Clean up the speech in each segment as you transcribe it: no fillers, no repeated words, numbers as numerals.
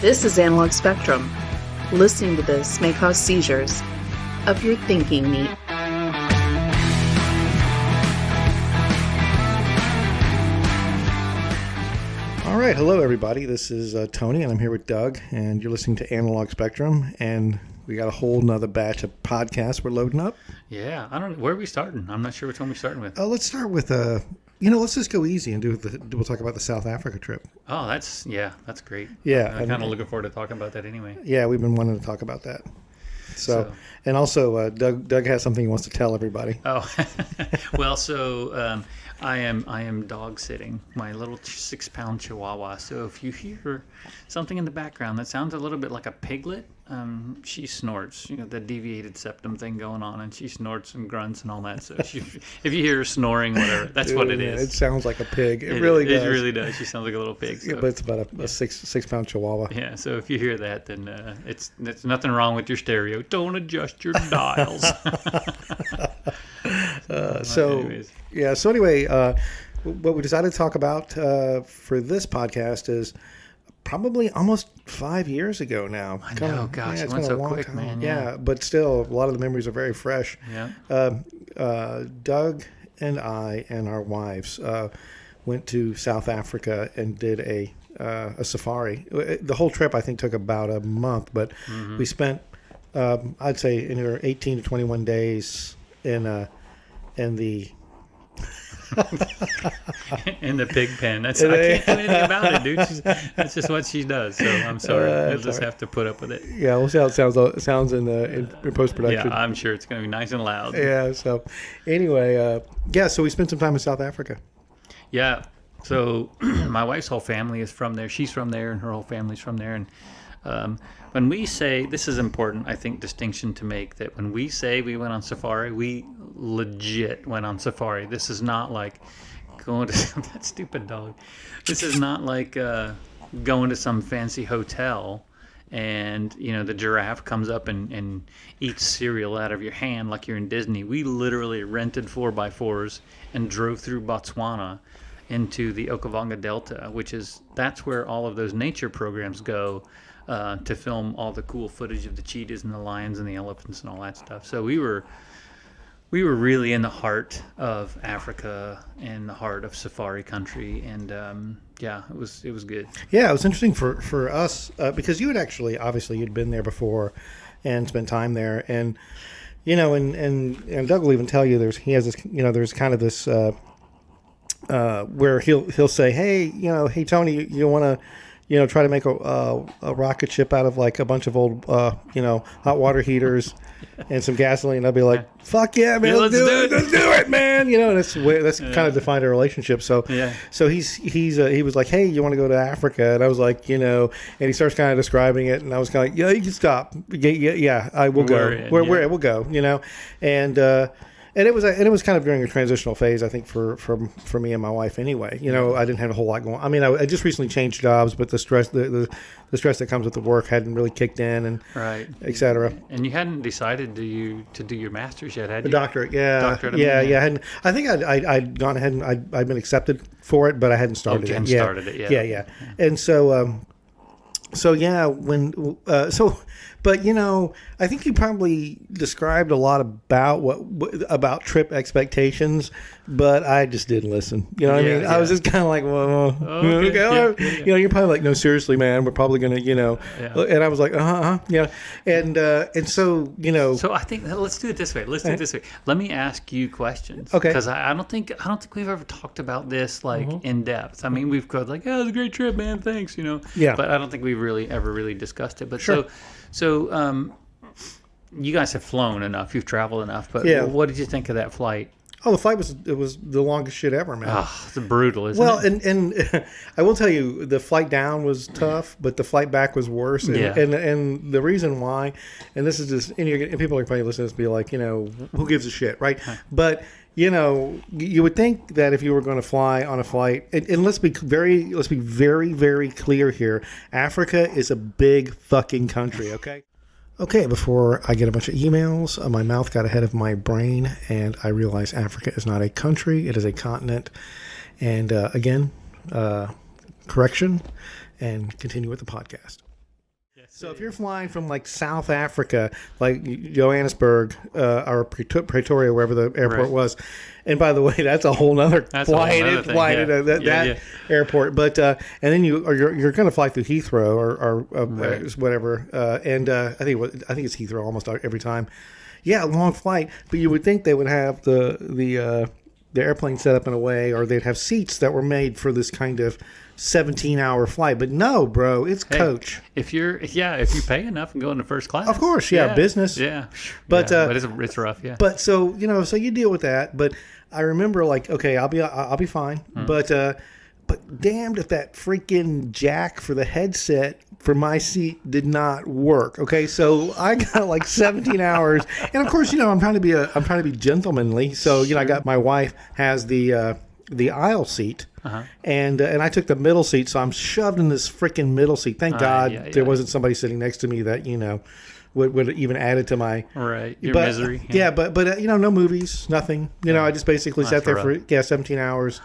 This is Analog Spectrum. Listening to this may cause seizures of your thinking meat. All right, hello everybody. This is Tony, and I'm here with Doug, and you're listening to Analog Spectrum, and we got a whole nother batch of podcasts we're loading up. Yeah, I don't. Where are we starting? I'm not sure which one we're starting with. Let's start with let's just go easy and we'll talk about the South Africa trip. Oh, that's great. Yeah, I'm kind of looking forward to talking about that anyway. Yeah, we've been wanting to talk about that. So and also Doug has something he wants to tell everybody. Oh, well, so I am dog sitting my little 6-pound Chihuahua. So if you hear something in the background that sounds a little bit like a piglet, she snorts. You know, the deviated septum thing going on, and she snorts and grunts and all that. So if you hear her snoring, whatever, that's what it is. It sounds like a pig. It really does. It really does. She sounds like a little pig. So. Yeah, but it's about a 6-pound Chihuahua. Yeah. So if you hear that, then it's nothing wrong with your stereo. Don't adjust your dials. So anyway, what we decided to talk about for this podcast is probably almost 5 years ago now. I know, gosh, it's it went been a so long quick, time. man. Yeah, but still, a lot of the memories are very fresh. Yeah. Doug and I and our wives went to South Africa and did a safari. The whole trip, I think, took about a month, but we spent, I'd say, in 18 to 21 days in the in the pig pen. I can't do anything about it, dude. That's just what she does. So I'm sorry. You'll just have to put up with it. Yeah, we'll see how it sounds in post production. Yeah, I'm sure it's going to be nice and loud. Yeah. So anyway, so we spent some time in South Africa. Yeah. So my wife's whole family is from there. She's from there, and her whole family's from there. And when we say, this is important, I think, distinction to make, that when we say we went on safari, we legit went on safari. This is not like going to that stupid dog. This is not like going to some fancy hotel and, you know, the giraffe comes up and eats cereal out of your hand like you're in Disney. We literally rented 4x4s and drove through Botswana into the Okavango Delta, that's where all of those nature programs go to film all the cool footage of the cheetahs and the lions and the elephants and all that stuff. So we were really in the heart of Africa and the heart of safari country, and it was good. Yeah, it was interesting for us because you had actually, obviously, you'd been there before and spent time there, and you know, and Doug will even tell you there's kind of this where he'll say, hey Tony, you want to, try to make a rocket ship out of like a bunch of old, hot water heaters and some gasoline. I'll be like, fuck yeah, man, let's do it. Let's do it, man. And that's kind of defined our relationship. So, so he was like, hey, you want to go to Africa? And I was like, and he starts kind of describing it. And I was kind of like, yeah, you can stop. Yeah, I will go. We'll go, And it was kind of during a transitional phase, I think, for me and my wife anyway. I didn't have a whole lot going on. I mean, I just recently changed jobs, but the stress the stress that comes with the work hadn't really kicked in, and right, et cetera. And you hadn't decided to do your master's yet, had you? The doctorate, yeah. Doctorate, I think I'd gone ahead and I'd been accepted for it, but I hadn't started it. Started it, yeah. Yeah. And so, but I think you probably described a lot about trip expectations, but I just didn't listen. You know what I mean? Yeah. I was just kind of like, well, okay. You're probably like, no, seriously, man, we're probably gonna, And I was like, and so, So I think let's do it this way. Let me ask you questions. Okay. Because I don't think we've ever talked about this in depth. I mean, we've got like, it was a great trip, man. Thanks, Yeah. But I don't think we've ever really discussed it. But sure. So you guys have flown enough. You've traveled enough. But what did you think of that flight? Oh, the flight was the longest shit ever, man. Oh, it's brutal, isn't it? Well, and I will tell you, the flight down was tough, but the flight back was worse. And the reason why, and this is just, and people are probably listening to this be like, who gives a shit, right? But you would think that if you were going to fly on a flight, and let's be very, very clear here, Africa is a big fucking country, okay? Okay, before I get a bunch of emails, my mouth got ahead of my brain, and I realized Africa is not a country, it is a continent. And again, correction, and continue with the podcast. So if you're flying from like South Africa, like Johannesburg or Pretoria, wherever the airport was, and by the way, that's a whole nother flight at that airport. But and then you're going to fly through Heathrow or whatever, and I think it's Heathrow almost every time. Yeah, long flight, but you would think they would have the airplane set up in a way, or they'd have seats that were made for this kind of 17-hour flight. But no, bro, it's coach. If you pay enough and go into first class, of course, business. Yeah, but it's rough. Yeah, but so you deal with that. But I remember like, okay, I'll be fine. But damned if that freaking jack for the headset for my seat did not work. Okay, so I got like 17 hours, and of course, I'm trying to be gentlemanly. So I got my wife has the aisle seat, and I took the middle seat, so I'm shoved in this freaking middle seat. Thank God there wasn't somebody sitting next to me that would even added to my your misery. Yeah, but no movies, nothing. I just basically sat there for 17 hours.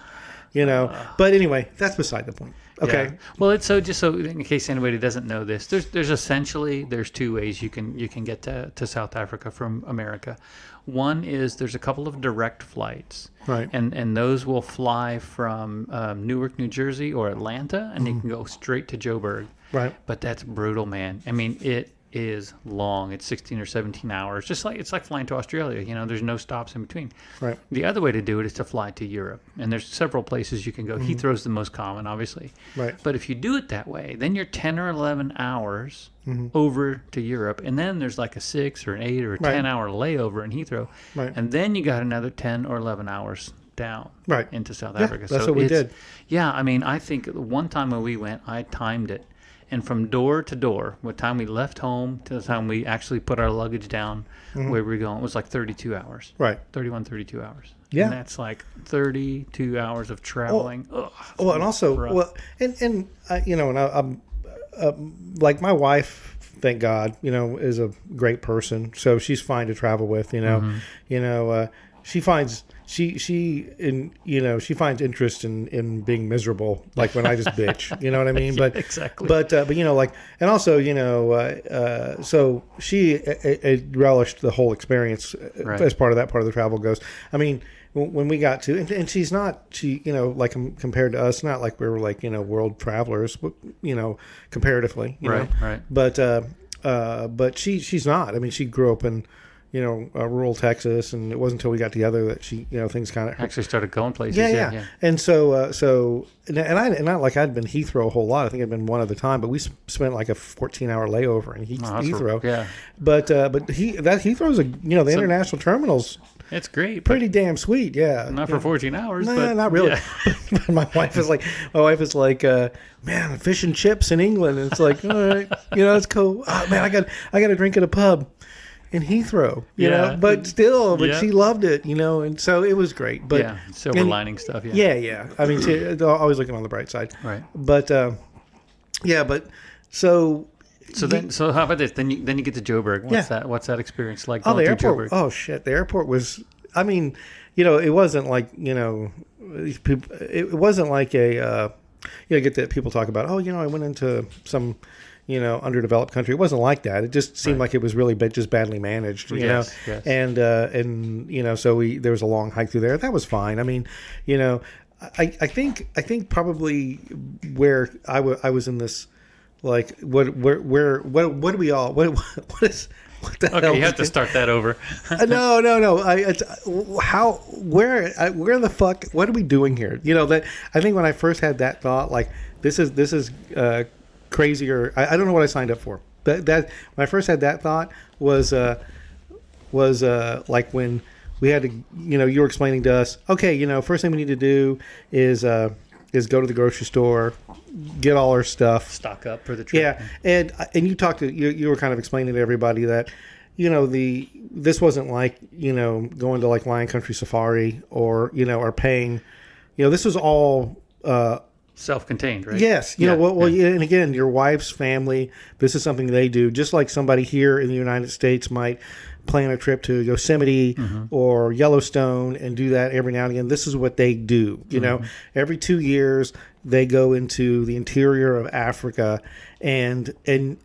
But anyway, that's beside the point. Okay. Yeah. Well, just so in case anybody doesn't know this, there's essentially two ways you can get to South Africa from America. One is there's a couple of direct flights, right? And those will fly from Newark, New Jersey, or Atlanta, and they can go straight to Joburg. Right. But that's brutal, man. I mean, it is long. It's 16 or 17 hours. It's like flying to Australia. There's no stops in between. Right. The other way to do it is to fly to Europe, and there's several places you can go. Heathrow's the most common, obviously. Right. But if you do it that way, then you're 10 or 11 hours over to Europe, and then there's like a 6 or an 8 or a 10-hour layover in Heathrow, and then you got another 10 or 11 hours down into South Africa. That's what we did. Yeah, I mean, I think one time when we went, I timed it. And from door to door, what time we left home to the time we actually put our luggage down where we were going, it was like 32 hours. Right. 32 hours. Yeah. And that's like 32 hours of traveling. And also, rough. I'm like my wife, thank God, is a great person. So she's fine to travel with, she finds she finds interest in being miserable, like when I just bitch, you know what I mean? But exactly. But and also, so she relished the whole experience as part of the travel goes. I mean, when we got to, and she's not, like compared to us, not like we were like, world travelers, comparatively, Right. But she's not. I mean, she grew up in, rural Texas, and it wasn't until we got together that she, things kind of actually started going places. Yeah. And so, and not like I'd been Heathrow a whole lot. I think I'd been one at a time, but we spent like a 14-hour layover in Heathrow. Yeah. But Heathrow's the international terminals. It's great. Pretty damn sweet. Yeah. Not for 14 hours. No, but not really. Yeah. my wife is like, man, fish and chips in England. And it's like, all right, it's cool. Oh man, I got a drink at a pub in Heathrow, but she loved it, and so it was great. But silver lining stuff. Yeah. I mean, she, always looking on the bright side. Right. But so how about this? Then you get to Joburg. What's that experience like? Oh, the Joburg? airport. Oh shit, the airport was. I mean, it wasn't like it wasn't like a get that people talk about. Oh, I went into some underdeveloped country. It wasn't like that. It just seemed like it was really just badly managed, Yes. And so there was a long hike through there. That was fine. I mean, I think probably where I was in this, like, what do we all, what the hell? Okay, you have to start that over. No. Where the fuck, what are we doing here? That I think when I first had that thought, like, this is crazier. I don't know what I signed up for. That when I first had that thought was like when we had to, you were explaining to us, okay, first thing we need to do is go to the grocery store, get all our stuff, stock up for the trip. Yeah, and you were kind of explaining to everybody that this wasn't like going to like Lion Country Safari or or paying, this was all self-contained, right? Yes. And again, your wife's family, this is something they do, just like somebody here in the United States might plan a trip to Yosemite or Yellowstone and do that every now and again. This is what they do. Every 2 years, they go into the interior of Africa, and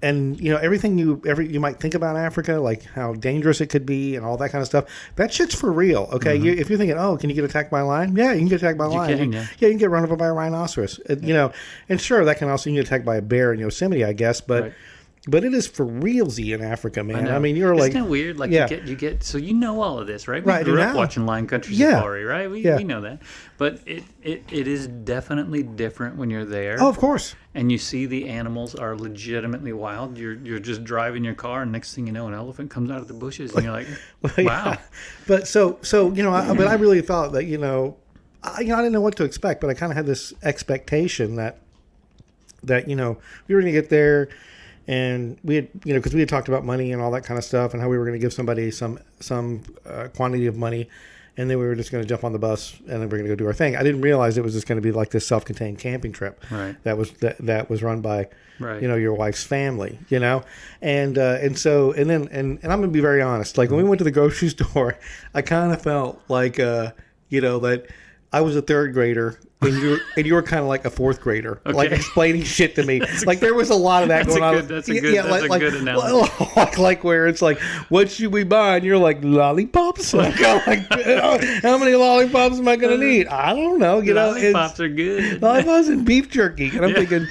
everything you might think about Africa, like how dangerous it could be and all that kind of stuff. That shit's for real. Okay, if you're thinking, oh, can you get attacked by a lion? Yeah, you can get attacked by a lion. You can get run over by a rhinoceros. And sure, that can also, you can get attacked by a bear in Yosemite, I guess, but. Right. But it is for realsy in Africa, man. I mean, you're like... Isn't it weird? Like, you get... So you know all of this, right? We right, grew up watching Lion Country Safari, right? We know that. But it is definitely different when you're there. Oh, of course. And you see the animals are legitimately wild. You're just driving your car, and next thing you know, an elephant comes out of the bushes, and you're like, wow. Yeah. But so but I really thought that, I didn't know what to expect, but I kind of had this expectation that we were going to get there. And we had, because we had talked about money and all that kind of stuff, and how we were going to give somebody some quantity of money, and then we were just going to jump on the bus and then we're going to go do our thing. I didn't realize it was just going to be like this self-contained camping trip. Right. That was run by, right. Your wife's family. And so and I'm going to be very honest. Like when we went to the grocery store, I kind of felt like that I was a third grader. And you were kind of like a fourth grader, like explaining shit to me. Like there was a lot of that going on. That's a good analogy. Like where it's like, what should we buy? And you're like, lollipops. Like, how many lollipops am I going to need? I don't know. Lollipops are good. Lollipops and beef jerky. And I'm thinking,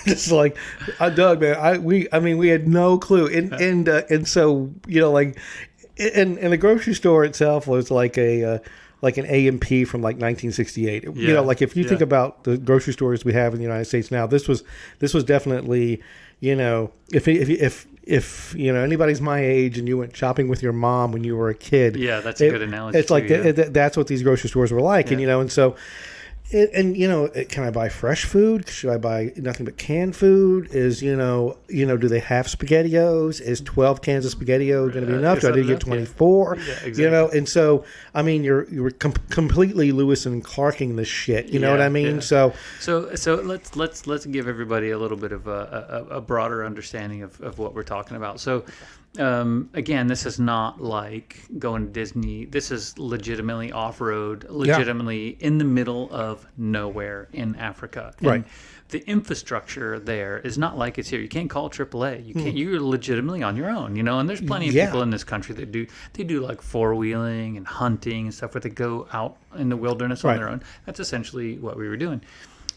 just like, Doug, man, we had no clue. And so and the grocery store itself was like like an A&P from like 1968. Like if you think about the grocery stores we have in the United States now, this was definitely, if anybody's my age and you went shopping with your mom when you were a kid. Yeah, that's a good analogy. It's like that's what these grocery stores were like, and so. Can I buy fresh food? Should I buy nothing but canned food? Do they have SpaghettiOs? Is 12 cans of SpaghettiO going to be enough? Do I need to get 24? Yeah, exactly. And so, I mean, you're completely Lewis and Clarking this shit. You know what I mean? Yeah. So let's give everybody a little bit of a broader understanding of what we're talking about. So. Again, this is not like going to Disney. This is legitimately off-road, legitimately in the middle of nowhere in Africa. And right. The infrastructure there is not like it's here. You can't call AAA. You can't. You're legitimately on your own, And there's plenty of people in this country that do like four-wheeling and hunting and stuff where they go out in the wilderness on their own. That's essentially what we were doing.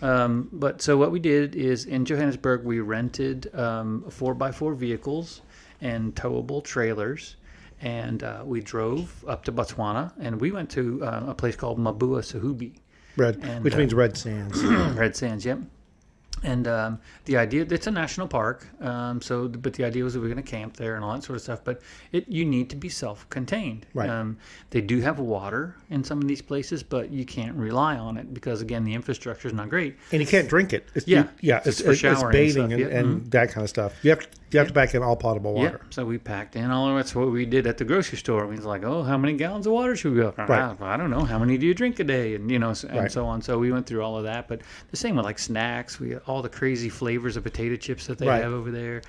But so what we did is in Johannesburg, we rented 4x4 vehicles and towable trailers, and we drove up to Botswana, and we went to a place called Mabua Sahubi. Which means red sands. Red sands, yep. And the idea, it's a national park, but the idea was that we're going to camp there and all that sort of stuff, but you need to be self-contained. Right. They do have water in some of these places, but you can't rely on it because, again, the infrastructure is not great. And you can't drink it. It's for showering, it's bathing and that kind of stuff. You have to pack in all potable water. So we packed in all of it. That's what we did at the grocery store. We was like, how many gallons of water should we go? Right. I don't know. How many do you drink a day? And so on. So we went through all of that. But the same with like snacks. We all the crazy flavors of potato chips that they have over there.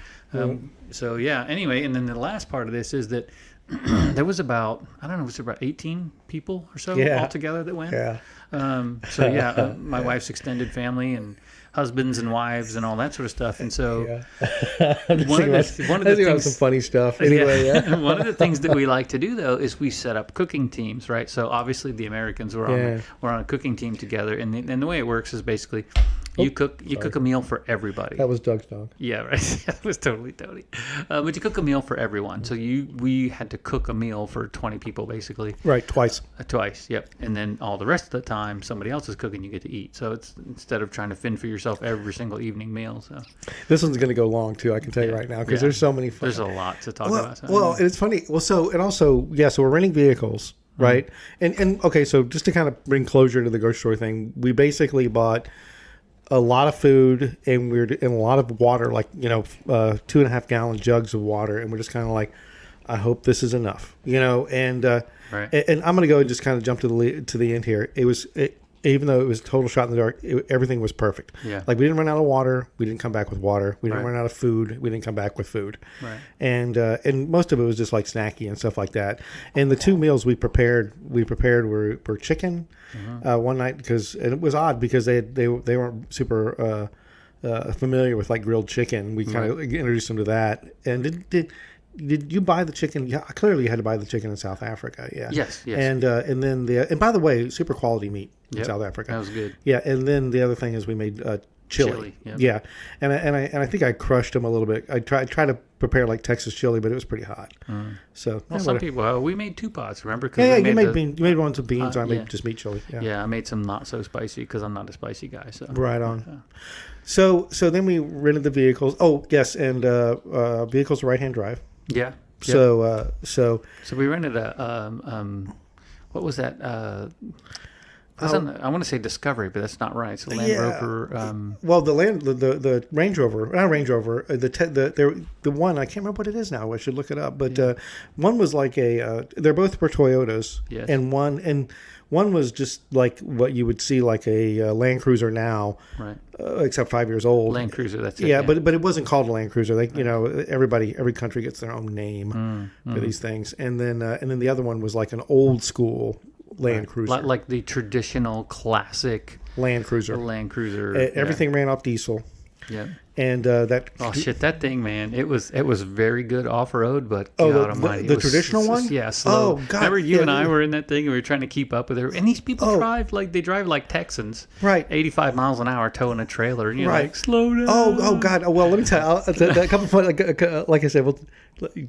So anyway, and then the last part of this is that there was about 18 people or so altogether that went. Yeah. My wife's extended family and husbands and wives and all that sort of stuff. And so one of the things, some funny stuff. Anyway, one of the things that we like to do though is we set up cooking teams, right? So obviously the Americans were on a cooking team together, and the way it works is basically you cook a meal for everybody. That was Doug's dog. Yeah, right. That was totally. But you cook a meal for everyone. So we had to cook a meal for 20 people basically. Right, twice. Twice, yep. And then all the rest of the time somebody else is cooking, you get to eat. So it's instead of trying to fend for yourself every single evening meal. So this one's going to go long too, I can tell you right now, because there's so many fun. There's a lot to talk about. So well, it's funny. Well, so we're renting vehicles, right? And okay, so just to kind of bring closure to the grocery store thing, we basically bought a lot of food and a lot of water, like 2.5 gallon jugs of water, and we're just kind of like, I hope this is enough, and right. And I'm going to go and just kind of jump to the end here. even though it was a total shot in the dark, everything was perfect. Yeah. Like we didn't run out of water. We didn't come back with water. We didn't Right. run out of food. We didn't come back with food. Right. And most of it was just like snacky and stuff like that. And the two meals we prepared were chicken one night and it was odd because they weren't super familiar with like grilled chicken. We kind of introduced them to that. And did you buy the chicken? Yeah, clearly you had to buy the chicken in South Africa. Yeah. Yes. And then and by the way, super quality meat in Yep. South Africa. That was good. Yeah, and then the other thing is we made chili. Yep. Yeah, and I think I crushed them a little bit. I tried to prepare like Texas chili, but it was pretty hot. So Well, some people we made 2 pots. Remember? 'Cause yeah, we you made the- you made ones with beans. I made yeah. just meat chili. Yeah. Yeah, I made some not so spicy because I'm not a spicy guy. So Right on. So then we rented the vehicles. Oh yes, and vehicles right hand drive. yeah. So So we rented a what was that? I want to say Discovery, but that's not right. It's a Land Yeah. Rover. well, the Range Rover, not Range Rover, the one I can't remember what it is now. I should look it up. But one was like they're both were Toyotas, Yes. and one was just like what you would see like a Land Cruiser now, Right. Except 5 years old. Land Cruiser. That's it. Yeah, but it wasn't called a Land Cruiser. Every country gets their own name for these things, and then the other one was like an old school Land Cruiser. like the traditional classic Land Cruiser. Land Cruiser. Everything ran off diesel, Yeah. and that. Oh shit! That thing, man, it was very good off road, but Oh, God the Almighty, the it was traditional one? Yeah, slow. Oh, God, Remember you yeah, and I we- were in that thing, and we were trying to keep up with her. And these people drive like Texans, Right. 85 miles an hour towing a trailer. And you're Right. like, slow down. Oh God! Well, let me tell you, a couple of like I said, we'll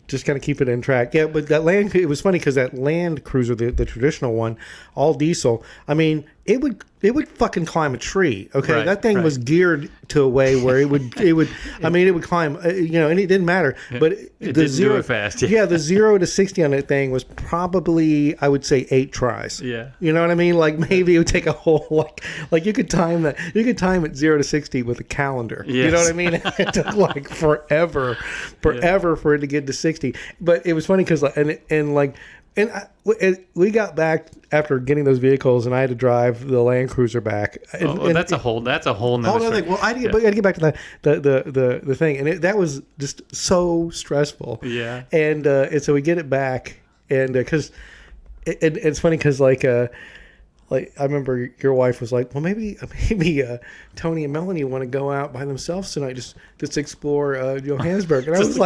just kind of keep it in track. Yeah, but that it was funny because that Land Cruiser, the traditional one, all diesel. I mean, it would fucking climb a tree. Okay, Right, that thing right. was geared to a way where it would. I mean, it would climb. And it didn't matter. But It didn't do it fast. Yeah, the 0 to 60 on that thing was probably, I would say, 8 tries. Yeah. You know what I mean? Like maybe it would take a whole like you could time that. You could time it 0 to 60 with a calendar. You know Yes. what I mean? It took like forever for it to get to 60. But it was funny because we got back after getting those vehicles, and I had to drive the Land Cruiser back. That's a whole nother Hold on, story. well, I got to get back to the thing, and that was just so stressful. Yeah. And so we get it back, and because it's funny because like I remember your wife was like, well, maybe Tony and Melanie want to go out by themselves tonight, just explore Johannesburg. And I was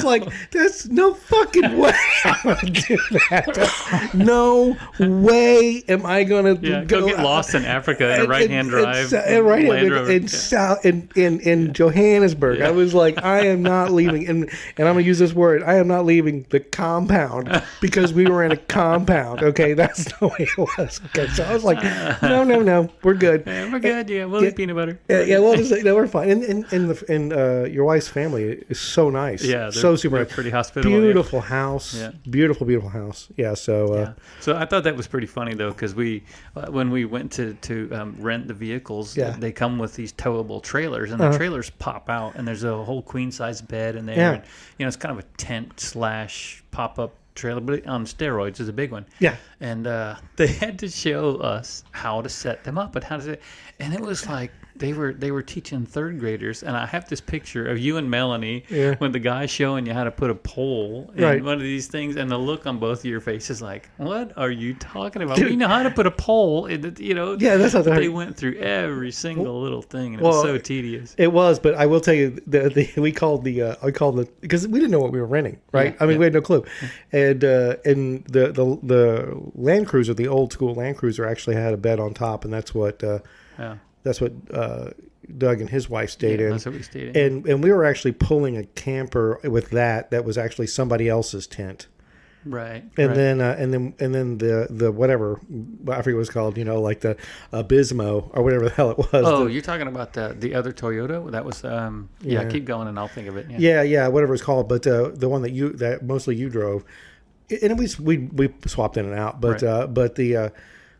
like, that's no fucking way I'm gonna do that. No way am I gonna go get lost in Africa in a right-hand drive. Land Rover. in Johannesburg. Yeah. I was like, I am not leaving, and I'm gonna use this word. I am not leaving the compound because we were in a compound. Okay, that's the way it was. Okay, so I was like, no, we're good. Yeah, we're good. Yeah, we'll eat peanut butter. Yeah, well, we're fine. And your wife's family is so nice. Yeah, so super they're nice. pretty hospitable. Beautiful house. Yeah. Beautiful house. Yeah. So. Yeah. So I thought that was pretty funny though, because when we went to rent the vehicles, Yeah. they come with these towable trailers, and the trailers pop out, and there's a whole queen size bed in there. Yeah. And, it's kind of a tent / pop up trailer, but on steroids is a big one. Yeah. And they had to show us how to set them up and it was like they were teaching third graders, and I have this picture of you and Melanie when the guy's showing you how to put a pole in one of these things, and the look on both of your faces like, what are you talking about? Dude. We know how to put a pole in the, Yeah, that's not they went through every single little thing, and it was so tedious. It was, but I will tell you, we called because we didn't know what we were renting, right? Yeah, we had no clue, and the Land Cruiser, the old school Land Cruiser, actually had a bed on top, and that's what Doug and his wife stayed in. That's what we stayed in. And we were actually pulling a camper with that was actually somebody else's tent. Right. And right. then the whatever, I forget what it's called, like the Bismo or whatever the hell it was. Oh, you're talking about the other Toyota? That was Yeah. keep going and I'll think of it. Yeah, whatever it's called. But the one that mostly you drove, and we swapped in and out. But Right.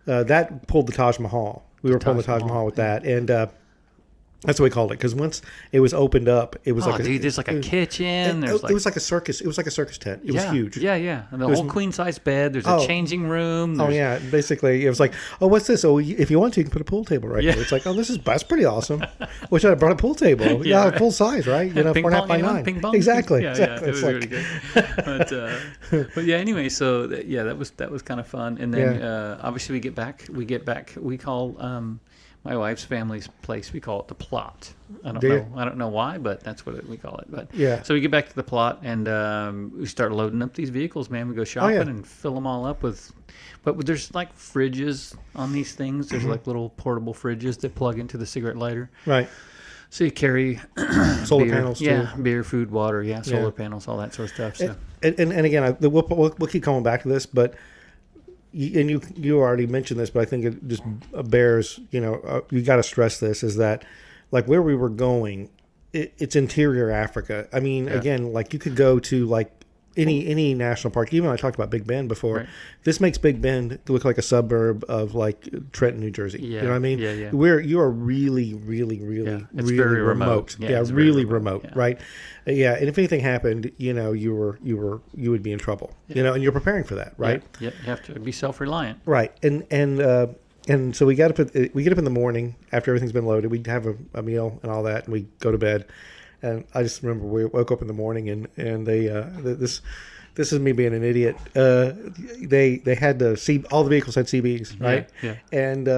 that pulled the Taj Mahal. We were pulling the Taj Mahal with that, and That's what we called it, because once it was opened up, it was Oh, like dude, there's like a kitchen. There's it was like a circus. It was like a circus tent. It was huge. Yeah, yeah. And the whole queen size bed. There's a changing room. Oh There's, yeah, basically it was like, oh, what's this? Oh, if you want to, you can put a pool table right here. It's like, oh, that's pretty awesome. Wish I brought a pool table. Yeah, right. full size, right? You know, ping 4.5 by pong, 9. ping pong. Exactly. Yeah, exactly. yeah, it It's was like, really good. But yeah, anyway, so that was kind of fun. And then obviously we get back. We call my wife's family's place. We call it the plot. I don't know why, but that's what we call it. But Yeah. So we get back to the plot and we start loading up these vehicles. Man, we go shopping and fill them all up with. But there's like fridges on these things. There's like little portable fridges that plug into the cigarette lighter. right. So you carry Solar beer, panels too. yeah, beer, food, water, solar Yeah. panels, all that sort of stuff. So And again, we'll keep coming back to this, but you already mentioned this, but I think it just bears, you got to stress this, is that like where we were going, it's interior Africa. I mean, again, like you could go to like any national park. Even I talked about Big Bend before. Right. This makes Big Bend look like a suburb of like Trenton, New Jersey. Yeah, You know what I mean? yeah, yeah. You are really, really, really, It's really very remote. remote. Yeah, Yeah, it's very really remote, remote. yeah. Right? Yeah, and if anything happened, you would be in trouble. And you're preparing for that, right? Yeah, you have to be self-reliant. Right, and so we get up in the morning after everything's been loaded. We have a meal and all that, and we go to bed. And I just remember we woke up in the morning and they this is me being an idiot. They had all the vehicles had CBs, right? Yeah. And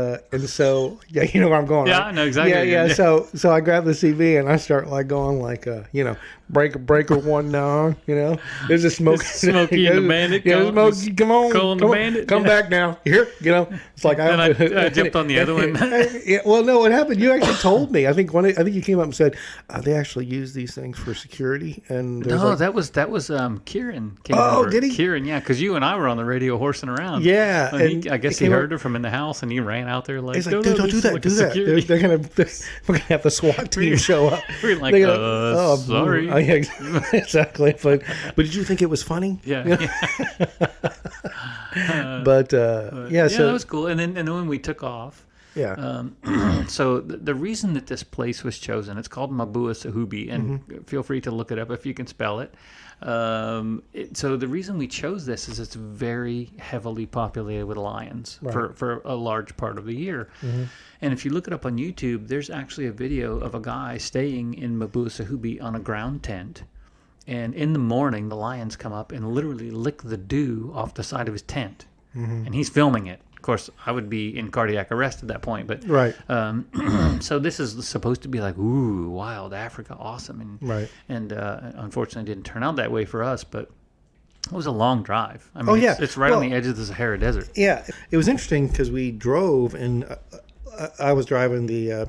so you know where I'm going. Yeah, right? I know exactly Yeah, where yeah. you're- So I grab the CB and I start like going like breaker one down. There's a smoke. Smokey and the Bandit. Yeah, Smokey, come on, Cole and the Bandit, come yeah. back now. Here, it's like And I jumped on the other one. Yeah, well, no, what happened? You actually told me. I think you came up and said they actually use these things for security. And there's No, like, that was Kieran. Came Oh, over. did he? Kieran, yeah, because you and I were on the radio horsing around. Yeah, And and I guess it he came heard up- her from in the house, and he ran out there like, He's like, no, dude, no, don't do this is that. like Do a that. security. We're gonna have the SWAT team show up. We're like, They're gonna- sorry. Oh, yeah, exactly. But did you think it was funny? Yeah. But Yeah, so that was cool. And then when we took off, yeah, so the reason that this place was chosen, it's called Mabua Sahubi, and feel free to look it up if you can spell it. So the reason we chose this is it's very heavily populated with lions for a large part of the year. And if you look it up on YouTube, there's actually a video of a guy staying in Mabua Sahubi on a ground tent. And in the morning, the lions come up and literally lick the dew off the side of his tent. And he's filming it. Of course, I would be in cardiac arrest at that point. But right, so this is supposed to be like, ooh, wild Africa, awesome. And right. and unfortunately, it didn't turn out that way for us. But it was a long drive. I mean, yeah. it's right on Well, the edge of the Sahara Desert. Yeah, it was interesting because we drove and I was driving the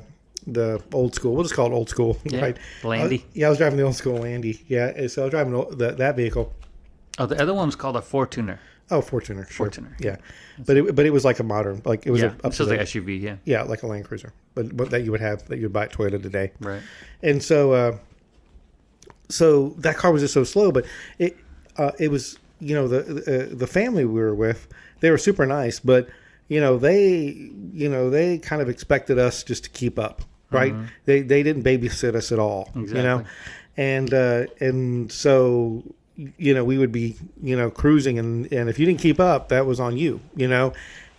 old school. We'll just call it old school, Yeah, right? Landy. I was driving the old school Landy. Yeah, and so I was driving that vehicle. Oh, the other one was called a Fortuner. Oh, Fortuner. Sure. Fortuner. Yeah, but it was like a modern, like it was Yeah, up this to was the, like SUV. Yeah, yeah, like a Land Cruiser, but that you would buy at Toyota today. right. And so so that car was just so slow, but it was the family we were with, they were super nice, but they kind of expected us just to keep up, right? They didn't babysit us at all, Exactly. and so we would be cruising, and if you didn't keep up, that was on you,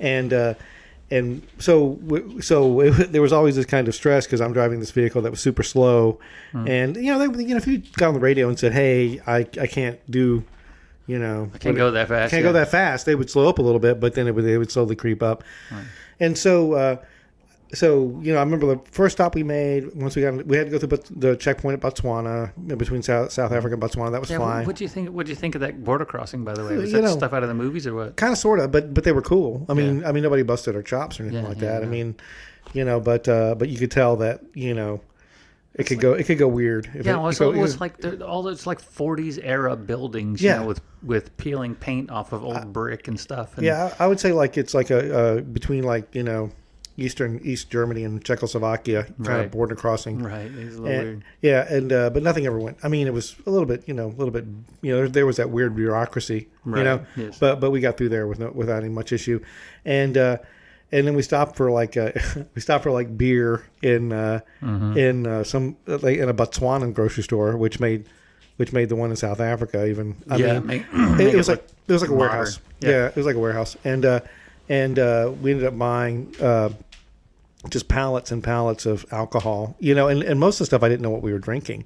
and so there was always this kind of stress because I'm driving this vehicle that was super slow, and if you got on the radio and said, "Hey, I can't do," I can't go that fast. can't go that fast, they would slow up a little bit, but then they would slowly creep up, and so. So I remember the first stop we made. Once we had to go through the checkpoint at Botswana, between South Africa and Botswana. That was fine. What do you think? What do you think of that border crossing? By the way, was You that know, stuff out of the movies or what? Kind of, sort of, but they were cool. I mean, nobody busted our chops or anything like that. no. I mean, but you could tell that it could go weird. If Yeah, it it was like all those like 40s era buildings, Yeah. with peeling paint off of old brick and stuff. And yeah, I would say like it's like a between like East Germany and Czechoslovakia kind Right. of border crossing. Right, it was a little And, weird. yeah, and but nothing ever went. I mean, it was a little bit, there was that weird bureaucracy, Right, yes. but we got through there without any much issue, and and then we stopped for like beer in some like in a Botswanan grocery store, which made the one in South Africa even. I mean, it was like a modern. warehouse. Yeah, it was like a warehouse, and we ended up buying just pallets and pallets of alcohol, and most of the stuff I didn't know what we were drinking.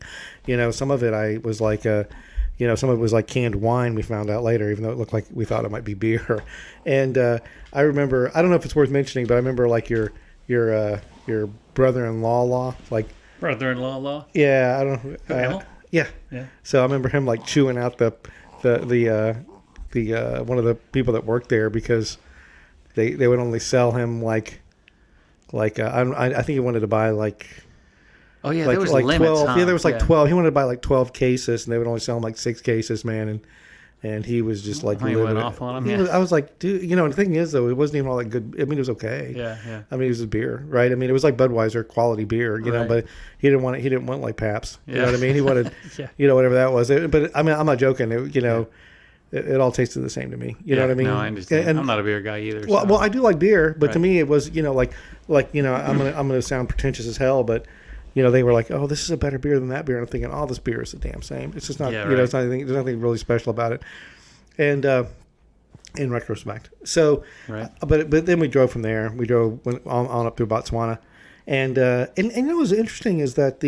Some of it I was like, some of it was like canned wine. We found out later, even though it looked like we thought it might be beer. And I remember, I don't know if it's worth mentioning, but I remember like your brother-in-law, like Brother-in-law. yeah, I don't know. Emil? Yeah. So I remember him like chewing out the one of the people that worked there because they would only sell him I think he wanted to buy like. Oh yeah, there was limits. 12. Huh? Yeah, there was like 12. He wanted to buy like 12 cases, and they would only sell him like 6 cases, man. And he was just like, he went off on him. I was like, dude, the thing is though, it wasn't even all that good. I mean, it was okay. Yeah. I mean, it was a beer, right? I mean, it was like Budweiser quality beer, Right. but he didn't want like Pabst. You know what I mean? He wanted, Yeah. Whatever that was. But I mean, I'm not joking. It all tasted the same to me. You know what I mean? No, I understand. And, I'm not a beer guy either. well, I do like beer, but to Right. me it was, I'm gonna sound pretentious as hell, but they were like, oh, this is a better beer than that beer, and I'm thinking, oh, this beer is the damn same. It's just not, Yeah, right. it's not anything. There's nothing really special about it. And in retrospect, so, Right. but then we drove from there. We went on up through Botswana, and what was interesting is that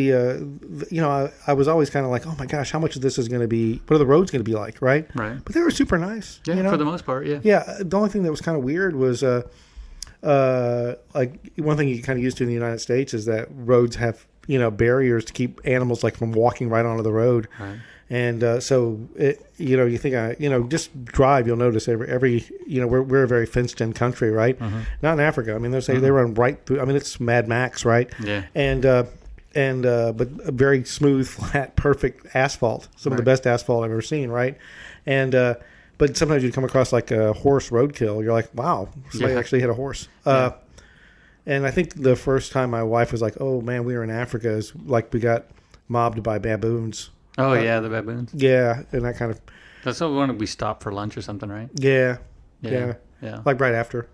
I was always kind of like, oh my gosh, how much of this is going to be? What are the roads going to be like, right? Right. But they were super nice. Yeah, for the most part, yeah. Yeah, the only thing that was kind of weird was like one thing you kind of used to in the United States is that roads have barriers to keep animals like from walking right onto the road. Right. And so you think just drive, you'll notice every we're a very fenced in country, right? Mm-hmm. Not in Africa. I mean, they run right through. I mean, it's Mad Max, right? Yeah. And but a very smooth, flat, perfect asphalt. Some of the Right. best asphalt I've ever seen, right? And but sometimes you come across like a horse roadkill. You're like, wow, somebody Yeah. actually hit a horse. Yeah. And I think the first time my wife was like, oh man, we were in Africa, is like we got mobbed by baboons. Oh yeah, the baboons. Yeah, and that kind of That's what we stopped for lunch or something, right? yeah, Yeah. like right after.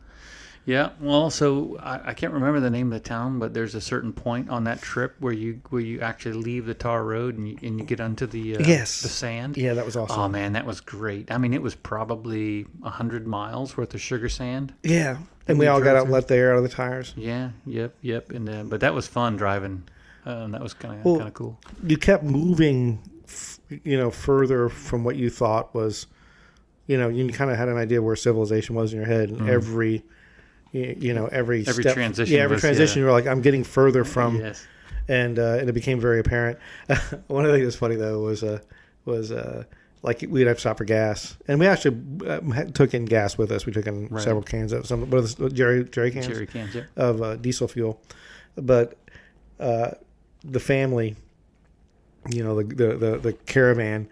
Yeah. Well, so I can't remember the name of the town, but there's a certain point on that trip where you actually leave the tar road and you get onto the the sand. Yeah, that was awesome. Oh man, that was great. I mean, it was probably 100 miles worth of sugar sand. Yeah, and we we all got drove out and through. let the air out of the tires. Yeah. Yep. And but that was fun driving. That was kind Well, of cool. You kept moving, further from what you thought was, you kind of had an idea where civilization was in your head, and every step, transition every was, transition, you're like, I'm getting further from, Yes. and it became very apparent. One of the things that's funny though was like we'd have to stop for gas, and we actually took in gas with us. We took in Right. several cans of some, what are the jerry cans Jerry cans. Yeah. of diesel fuel, but the family, the caravan,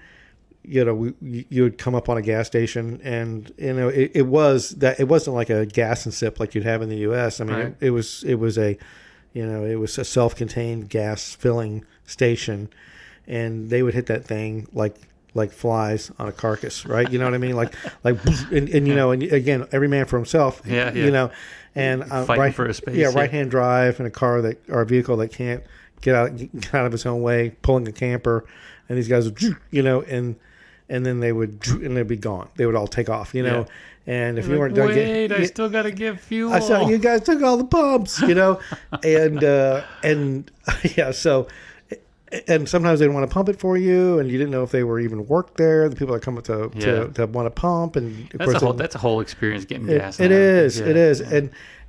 you would come up on a gas station, and it wasn't like a gas and sip like you'd have in the U.S. I mean, Right. it was a self-contained gas filling station, and they would hit that thing like flies on a carcass, right? You know what I mean? Like, and again, every man for himself. Yeah. And Fighting for a space, Yeah, yeah. right-hand drive in a car or a vehicle that can't get out of its own way, pulling a camper, and these guys would, and then they'd be gone. They would all take off, Yeah. And if You're you like, weren't done wait, I still got to give fuel. I said, you guys took all the pumps, and yeah, so, and sometimes they didn't want to pump it for you, and you didn't know if they were even worked there. The people that come up to want to pump, and of course That's a whole experience getting gas. it now. is, Yeah. it is,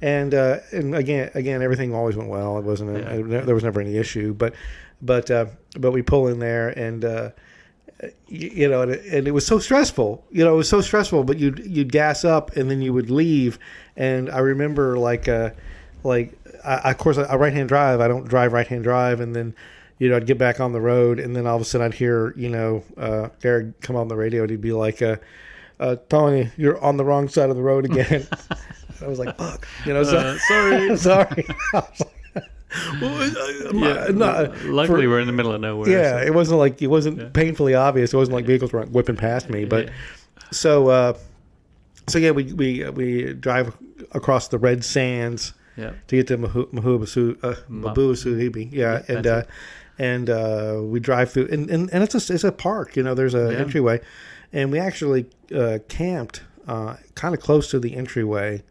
and again, everything always went well. It wasn't, there was never any issue, but we pull in there, and and it was so stressful. It was so stressful. But you'd gas up, and then you would leave. And I remember of course, I right-hand drive. I don't drive right-hand drive, and then I'd get back on the road, and then all of a sudden I'd hear Derek come on the radio, and he'd be like, "Tony, you're on the wrong side of the road again." I was like, "Fuck," Sorry. sorry. Luckily, we're in the middle of nowhere. Yeah, so- it wasn't painfully obvious. It wasn't like vehicles were whipping past me. But Yeah. so So yeah, we drive across the red sands Yeah. to get to Mabuasuhibi. Yeah, and we drive through, and it's a park. There's a entryway, and we actually camped kind of close to the entryway,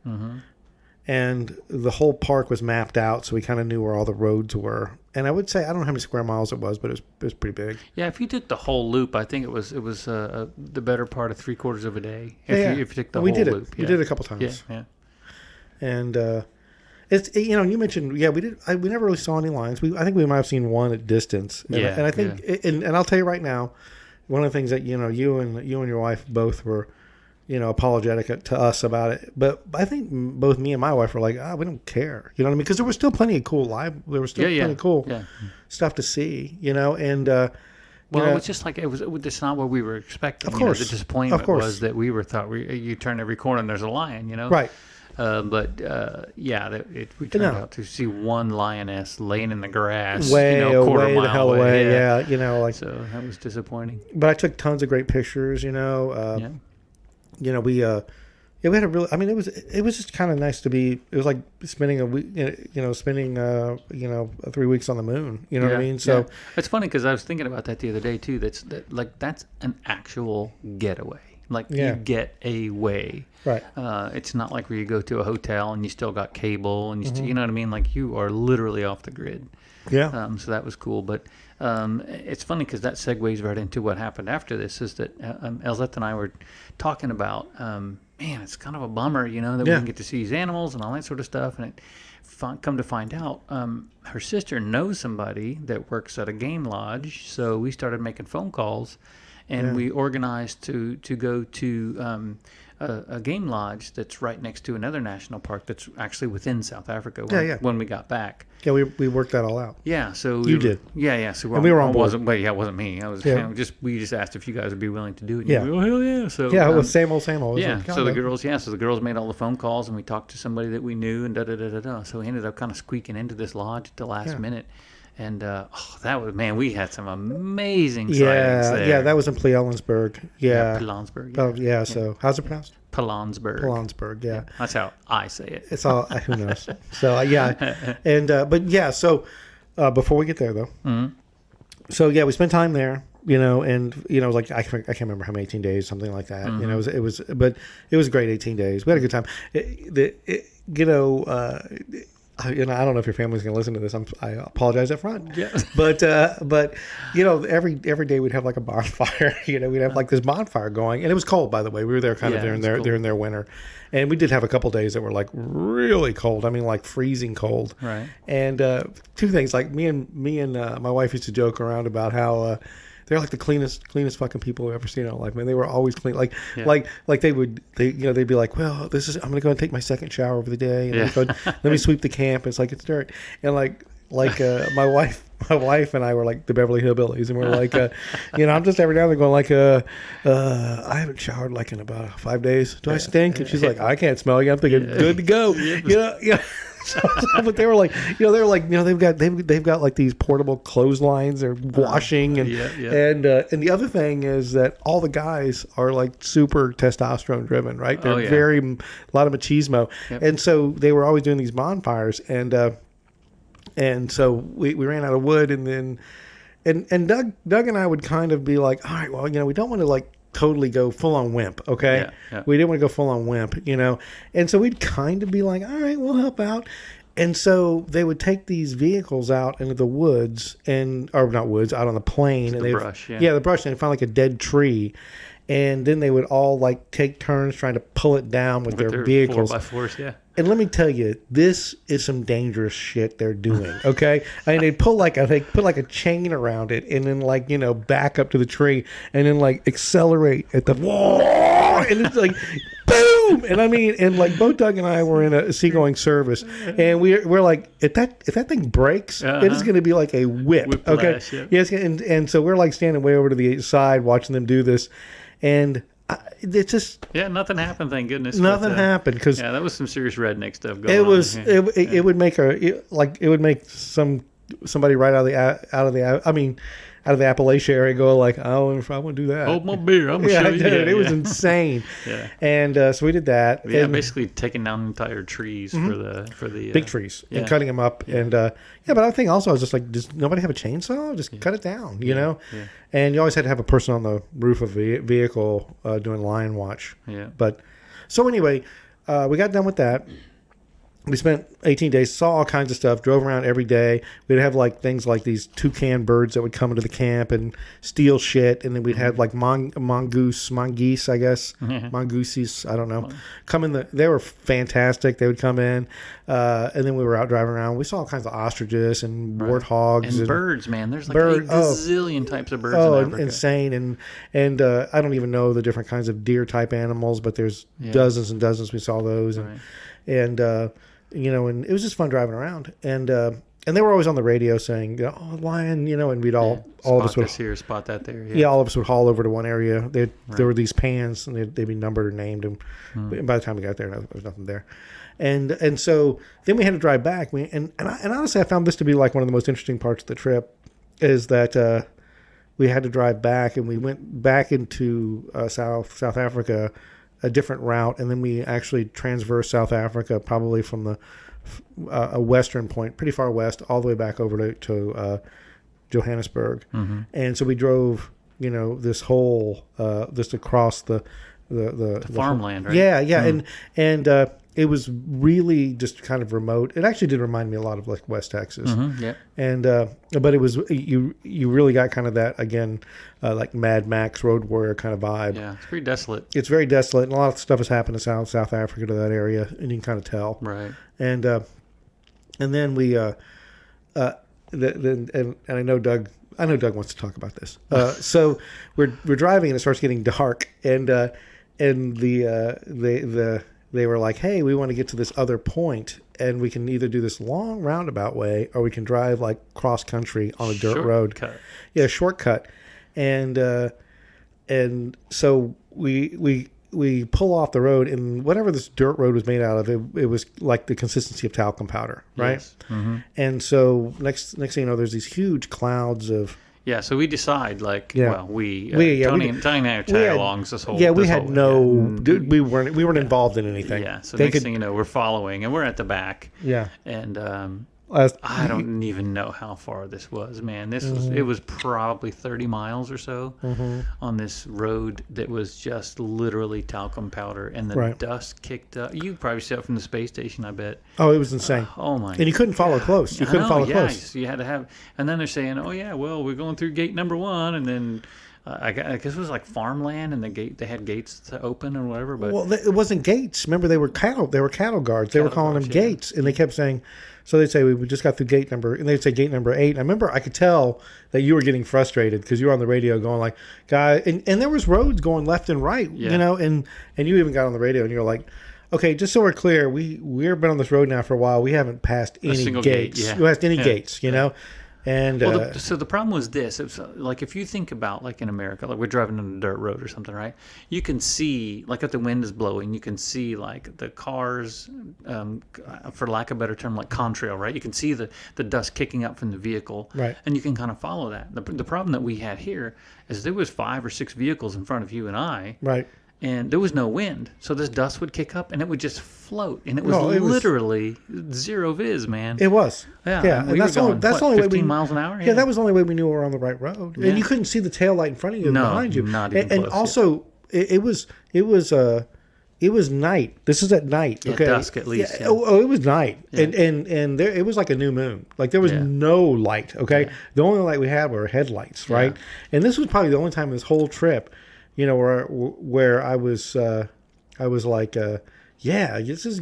and the whole park was mapped out, so we kind of knew where all the roads were. And I would say, I don't know how many square miles it was, but it was pretty big. Yeah, if you did the whole loop, I think it was the better part of 3/4 of a day. Yeah, If you took the we whole did it. loop. We did it a couple times. Yeah. And you mentioned, we did. We never really saw any lions. I think we might have seen one at distance. And I think, and I'll tell you right now, one of the things that you and your wife both were, apologetic to us about it. But I think both me and my wife were like, we don't care. You know what I mean? Because there was still plenty of cool There was still plenty of cool stuff to see. And it was just like it's not what we were expecting. Of course, the disappointment was that we thought you turn every corner and there's a lion. Right. We turned out to see one lioness laying in the grass, way quarter the mile hell away. Yeah, so that was disappointing. But I took tons of great pictures. We we had a really. I mean, it was just kind of nice to be. It was like spending a week, spending 3 weeks on the moon. You know what I mean? So it's funny because I was thinking about that the other day too. That's an actual getaway. You get away. Right. It's not like where you go to a hotel and you still got cable and you know what I mean? Like you are literally off the grid. Yeah. So that was cool. But it's funny because that segues right into what happened after this is that Elsette and I were talking about, man, it's kind of a bummer, that we didn't get to see these animals and all that sort of stuff. And come to find out, her sister knows somebody that works at a game lodge. So we started making phone calls. And we organized to go to a game lodge that's right next to another national park that's actually within South Africa when we got back. Yeah, we worked that all out. Yeah, so you did. Yeah. So we were on board. It wasn't me. I was we just asked if you guys would be willing to do it. And yeah. We, hell yeah. So it was same old. It was yeah. So the girls made all the phone calls and we talked to somebody that we knew and da. So we ended up kind of squeaking into this lodge at the last minute. And we had some amazing sightings there. Yeah, that was in Pilanesberg. Yeah. Pilanesberg. Oh, yeah. So how's it pronounced? Pilanesberg. Yeah. That's how I say it. It's all, who knows? So, And, so before we get there, though. Mm-hmm. So, we spent time there, and, it was like, I can't remember how many 18 days, something like that. Mm-hmm. It was a great 18 days. We had a good time. I don't know if your family's going to listen to this. I apologize up front. Yeah. But every day we'd have like a bonfire. We'd have like this bonfire going, and it was cold, by the way. We were there kind of during their winter, and we did have a couple days that were like really cold. I mean, like freezing cold. Right. And two things, like me and my wife used to joke around about how. They're like the cleanest fucking people I've ever seen in my life, man. They were always clean. Like they'd be like, well, I'm gonna go and take my second shower over the day, and let me sweep the camp. It's like it's dirt, and my wife and I were like the Beverly Hillbillies, and we're like, I'm just every now and then going like, I haven't showered like in about 5 days. Do I stink? And she's like, I can't smell you. I'm thinking, good to go. But they were like, they've got like these portable clotheslines they're washing, and the other thing is that all the guys are like super testosterone driven, right? They're a lot of machismo, and so they were always doing these bonfires, and so we ran out of wood, and then and Doug and I would kind of be like, all right, well, we don't want to like totally go full on wimp, okay? Yeah. We didn't want to go full on wimp, and so we'd kind of be like, all right, we'll help out. And so they would take these vehicles out into the woods or not woods, out on the plain, and the brush, the brush, and they find like a dead tree. And then they would all like take turns trying to pull it down with their vehicles. 4x4s, yeah. And let me tell you, this is some dangerous shit they're doing. Okay, I mean they put like a chain around it, and then like back up to the tree, and then like accelerate at the wall, and it's like boom. And I mean, and like both Doug and I were in a seagoing service, and we're like, if that thing breaks, it is going to be like a whip. Okay, yes, and so we're like standing way over to the side watching them do this. And it's just nothing happened. Thank goodness. Nothing happened because that was some serious redneck stuff going on. It would make somebody right out of the out of the Appalachia area going like, oh, if I want to do that. Hold my beer. I'm going to Yeah, show I you. did. Yeah, It was yeah. insane. Yeah. And so we did that. Yeah, and basically taking down entire trees for the big trees yeah. and cutting them up. And but I think also I was just like, does nobody have a chainsaw? Just cut it down, you know? Yeah. And you always had to have a person on the roof of a vehicle doing lion watch. Yeah. But so anyway, we got done with that. We spent 18 days, saw all kinds of stuff, drove around every day. We'd have like things like these toucan birds that would come into the camp and steal shit. And then we'd have like mongoose, I guess. Mongooses, I don't know. Come in they were fantastic. They would come in. And then we were out driving around. We saw all kinds of ostriches and warthogs. And birds, man. There's like bird- 8 gazillion types of birds in Oh, Africa. insane. And I don't even know the different kinds of deer type animals, but there's dozens and dozens. We saw those. Right. And and it was just fun driving around. And they were always on the radio saying, oh, lion, and we'd all of us Spot would, this here, spot that there. yeah, all of us would haul over to one area. There were these pans, and they'd be numbered or named. And by the time we got there, there was nothing there. And so then we had to drive back. And honestly, I found this to be like one of the most interesting parts of the trip is that we had to drive back, and we went back into South Africa, a different route, and then we actually transversed South Africa probably from a western point, pretty far west, all the way back over to Johannesburg. And so we drove, this whole just across the farmland, right? Yeah. And it was really just kind of remote. It actually did remind me a lot of like West Texas. Yeah. And but it was you really got kind of that again, like Mad Max Road Warrior kind of vibe. Yeah. It's pretty desolate. It's very desolate, and a lot of stuff has happened in South Africa to that area, and you can kind of tell. Right. And then we and I know Doug wants to talk about this. So we're driving, and it starts getting dark, and they were like, hey, we want to get to this other point, and we can either do this long roundabout way, or we can drive like cross country on a dirt road. Shortcut. Yeah, shortcut. And so we pull off the road, and whatever this dirt road was made out of, it was like the consistency of talcum powder, right? Yes. Mm-hmm. And so next thing you know, there's these huge clouds of. Yeah, so we decide, like, Yeah. well, Tony and I are tag-alongs this whole. Yeah, we this had whole, no. yeah. Dude, we weren't involved in anything. Yeah, so They next could- thing you know, we're following, and we're at the back, Yeah. and I don't even know how far this was, man. It was probably 30 miles or so on this road that was just literally talcum powder, and the Right. dust kicked up. You probably saw it from the space station, I bet. Oh, it was insane. Oh my! And you couldn't follow close. You I couldn't know, follow yeah, close. So you had to have, and then they're saying, "Oh yeah, well we're going through gate number 1," and then I guess it was like farmland, and they had gates to open or whatever. But Well, it wasn't gates. Remember, they were cattle. They were cattle guards. They were calling them guards, yeah. gates, and they kept saying. So they'd say we just got through gate number, and they'd say gate number 8. And I remember I could tell that you were getting frustrated because you were on the radio going like, "Guy," and there was roads going left and right, Yeah. and you even got on the radio and you're like, "Okay, just so we're clear, we've been on this road now for a while. We haven't passed any single gate, gates. yeah. We passed any Yeah. gates, And well, so the problem was this: it was like if you think about like in America, like we're driving on a dirt road or something, right? You can see, like if the wind is blowing, you can see like the cars, for lack of a better term, like contrail, right? You can see the dust kicking up from the vehicle, Right. And you can kind of follow that. The problem that we had here is there was 5 or 6 vehicles in front of you and I, right. and there was no wind, so this dust would kick up and it would just float, and it was No, it was- literally zero viz, man. It was. Yeah, Yeah. we And were that's the only, going, that's what, the only way 15 we. miles an hour? Yeah, that was the only way we knew we were on the right road. Yeah. And you couldn't see the tail light in front of you and No, behind you. not even and close, also, it was night. This is at night. Yeah, Okay. dusk at least, yeah. Oh, it was night. Yeah. And there, it was like a new moon. Like there was Yeah. no light. Okay. Yeah. The only light we had were headlights. Right. And this was probably the only time this whole trip, where I was like, yeah, this is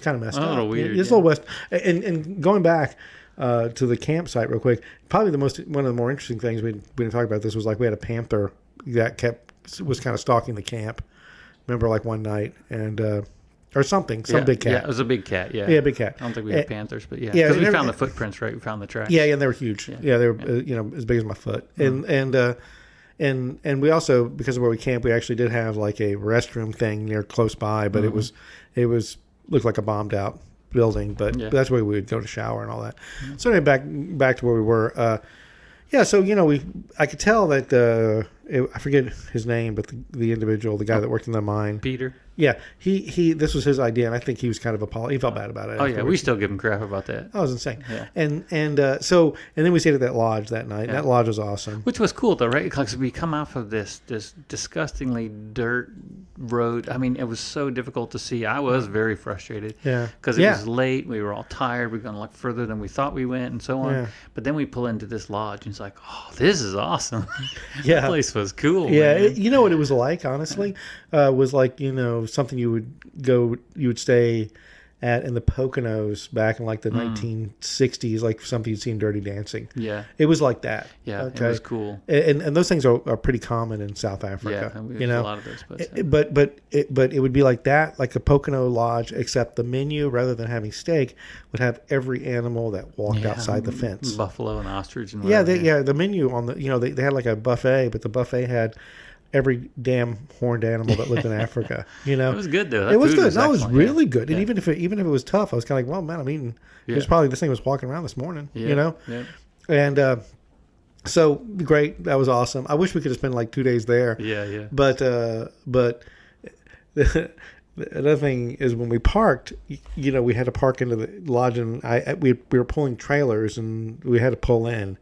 kind of messed A up. little weird, It's a little west. And going back to the campsite real quick, probably one of the more interesting things we didn't talk about this was like we had a panther that was kind of stalking the camp. Remember, like one night or something, some big cat. Yeah, it was a big cat. Yeah, Yeah, big cat. I don't think we had panthers, but yeah, yeah, because we never- found the footprints, right? We found the tracks. Yeah, and they were huge. Yeah, they were as big as my foot. And we also, because of where we camped, we actually did have like a restroom thing near close by, but it was looked like a bombed out building, but that's where we would go to shower and all that. So anyway, back to where we were. Yeah, so I could tell that I forget his name, but the individual, the guy that worked in the mine, Peter. yeah, he this was his idea, and I think he was kind of he felt bad about it. Oh yeah, we still give him crap about that. That was insane. Yeah. And then we stayed at that lodge that night. And that lodge was awesome. Which was cool though, right? Because we come off of this disgustingly dirt road. I mean, it was so difficult to see. I was very frustrated. Yeah. Because it was late. We were all tired. We were going to look further than we thought we went, and so on. Yeah. But then we pull into this lodge, and it's like, oh, this is awesome. Yeah. That place was cool. Yeah, man. you know what it was like, honestly, was like something you would stay at in the Poconos back in like the 1960s, like something you'd see in Dirty Dancing. Yeah. It was like that. Yeah, it was cool. And those things are pretty common in South Africa. Yeah, there's a lot of those. But it would be like that, like a Pocono lodge, except the menu, rather than having steak, would have every animal that walked outside the fence. Buffalo and ostrich and Yeah, whatever. the menu on the they had like a buffet, but the buffet had every damn horned animal that lived in Africa. It was good though. It was good. No, it was excellent. really good. Yeah. And even if it was tough, I was kind of like, well, man, I'm eating. It was probably this thing was walking around this morning. Yeah. And so great. That was awesome. I wish we could have spent like 2 days there. Yeah. But the other thing is when we parked, we had to park into the lodge, and we were pulling trailers, and we had to pull in.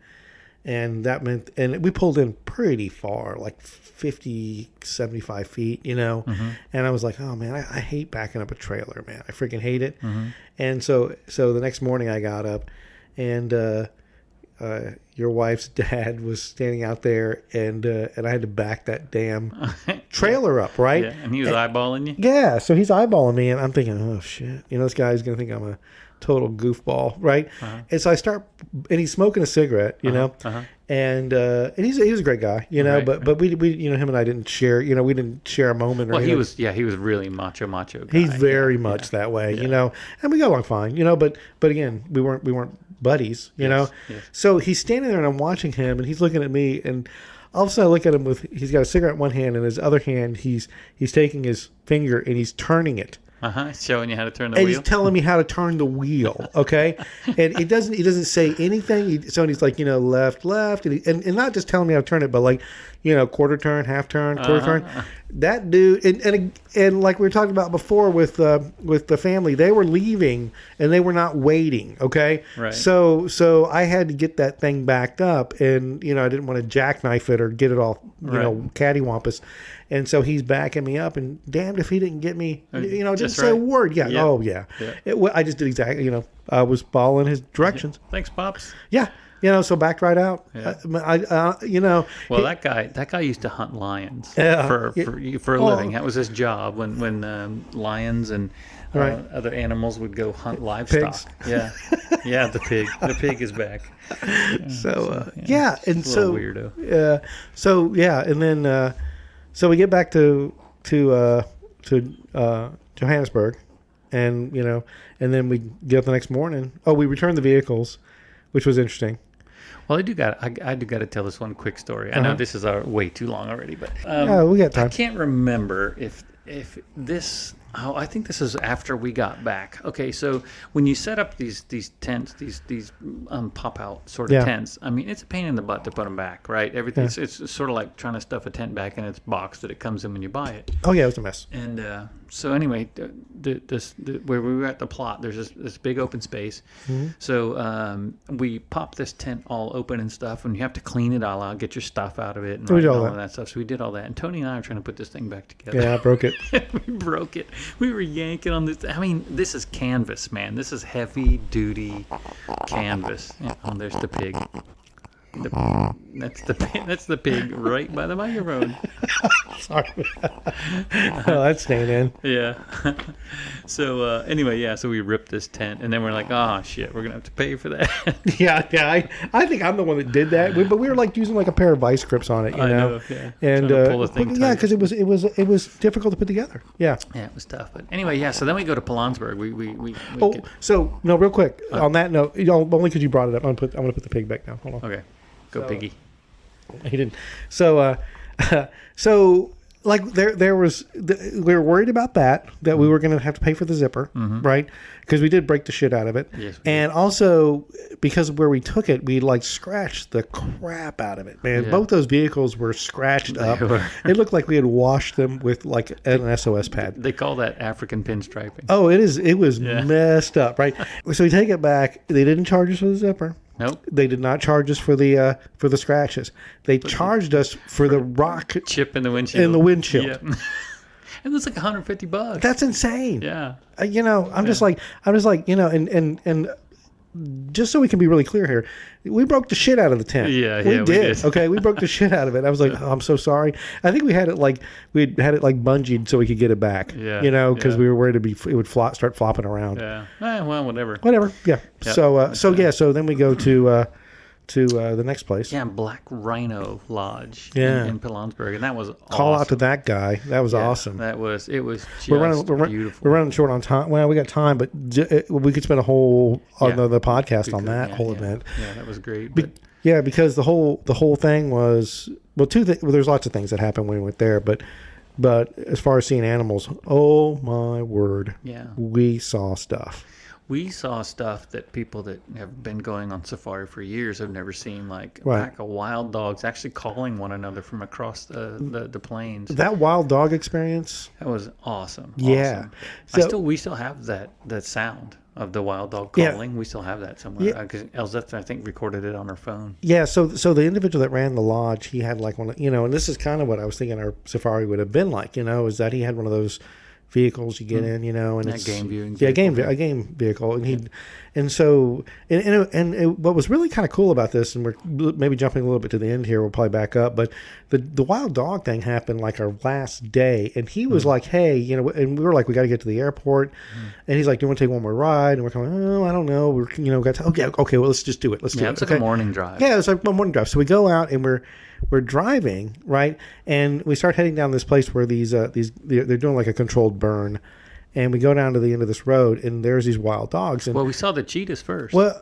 And that meant, and we pulled in pretty far, like 50, 75 feet, Mm-hmm. And I was like, oh man, I hate backing up a trailer, man. I freaking hate it. Mm-hmm. And so the next morning I got up, and your wife's dad was standing out there, and I had to back that damn trailer up, right? Yeah, and he was eyeballing you. Yeah, so he's eyeballing me, and I'm thinking, oh shit, this guy's gonna think I'm a total goofball, right? Uh-huh. And so I start, and he's smoking a cigarette, and he was a great guy, Right, but we him and I didn't share, we didn't share a moment. Well, he was really macho guy. He's very much that way, and we got along fine, but again, we weren't buddies, Yes. So he's standing there, and I'm watching him, and he's looking at me, and all of a sudden I look at him he's got a cigarette in one hand, and his other hand he's taking his finger and he's turning it. Showing you how to turn the and wheel. he's telling me how to turn the wheel, okay? And he doesn't say anything. He's like, left, and not just telling me how to turn it, but like, quarter turn, half turn, quarter turn. That dude, and like we were talking about before with the family, they were leaving and they were not waiting, okay? Right. So I had to get that thing backed up, and I didn't want to jackknife it or get it all cattywampus. And so he's backing me up, and damned if he didn't get me, didn't say a word. Yeah. Yeah. Oh, yeah. I just did exactly, I was following his directions. Thanks, Pops. Yeah. So backed right out. Yeah. Well, that guy used to hunt lions Yeah. for a living. That was his job when lions and other animals would go hunt livestock. Pigs. Yeah. Yeah, the pig is back. and so weirdo. And then so we get back to Johannesburg, and and then we get up the next morning. Oh, we returned the vehicles, which was interesting. Well, I do got to tell this one quick story. I know this is way too long already, but we got time. I can't remember if this. Oh, I think this is after we got back. Okay, so when you set up these tents, these pop out sort of tents, I mean, it's a pain in the butt to put them back, right? Everything's it's sort of like trying to stuff a tent back in its box that it comes in when you buy it. Oh yeah, it was a mess. And so anyway, where we were at the plot, there's this big open space. Mm-hmm. So we pop this tent all open and stuff, and you have to clean it all out, get your stuff out of it, and We did all all that. of that stuff. So we did all that, and Tony and I are trying to put this thing back together. Yeah, I broke it. We broke it. We were yanking on this. I mean, this is canvas, man. This is heavy duty canvas. Yeah, oh, there's the pig. That's the pig right by the microphone. Sorry. Oh, that's staying in. Yeah. So anyway, so we ripped this tent, and then we're like, oh shit, we're gonna have to pay for that. Yeah. I think I'm the one that did that. But we were like using like a pair of vice grips on it, I know, yeah. And Trying to pull the thing tight. because it was difficult to put together. Yeah. Yeah, it was tough. But anyway, so then we go to Pilanesberg. We Oh, get, so no, real quick on that note, only because you brought it up, I'm gonna put the pig back down. Hold on. okay, go piggy. He didn't. So like there was we were worried about that we were going to have to pay for the zipper, right? Because we did break the shit out of it. Yes, we and also because of where we took it, we like scratched the crap out of it, man. Yeah. Both those vehicles were scratched up. were. It looked like we had washed them with like an SOS pad. They call that African pinstriping. Oh, it was messed up, right? So we take it back. They didn't charge us for the zipper. Nope. They did not charge us for the scratches. They charged us for the rock Chip in the windshield. in the windshield. Yeah. It was like $150. That's insane. Yeah. You know, I'm just like, you know, and just so we can be really clear here, we broke the shit out of the tent. Yeah, we we did. did. Okay, we broke the shit out of it. I was like, oh, I'm so sorry. I think we had it like bungeed so we could get it back. Yeah, you know, because yeah. we were worried it would start flopping around. Yeah. Well, whatever. Whatever. Yeah. Yep. So then we go to the next place. Yeah, Black Rhino Lodge Yeah. in Pilanesberg, and that was Call awesome. out to that guy. That was Yeah, awesome. It was just We're beautiful. running short on time. Well, we got time, but we could spend a whole Yeah. the podcast We on could, that yeah, whole yeah. event. Yeah, that was great. But Yeah, because the whole thing was there's lots of things that happened when we went there, but as far as seeing animals, oh my word, yeah, we saw stuff. we saw stuff that people that have been going on safari for years have never seen, like Right. a pack of wild dogs actually calling one another from across the plains. That wild dog experience, That was awesome. Yeah. Awesome. So- We still have that sound of the wild dog Yeah. calling. We still have that somewhere. Yeah. Because Elzeth, I think, recorded it on her phone. yeah. So the individual that ran the lodge, he had like one, you know, and this is kind of what I was thinking our safari would have been like, you know, is that he had one of those vehicles you get in, you know, and That it's game viewing yeah, vehicle. a game vehicle, what was really kind of cool about this, and we're maybe jumping a little bit to the end here, we'll probably back up, but the wild dog thing happened like our last day, and he was like, hey, you know, and we were like, we got to get to the airport, and he's like, do you want to take one more ride? And we're kind of, oh, I don't know, we're, you know, got to, okay, well, let's just do it, let's do Yeah, it. it's like Okay. a morning drive. Yeah, it's like a morning drive. So we go out and we're driving, right? And we start heading down this place where they're doing like a controlled burn, and we go down to the end of this road, and there's these wild dogs. And Well, we saw the cheetahs first. well,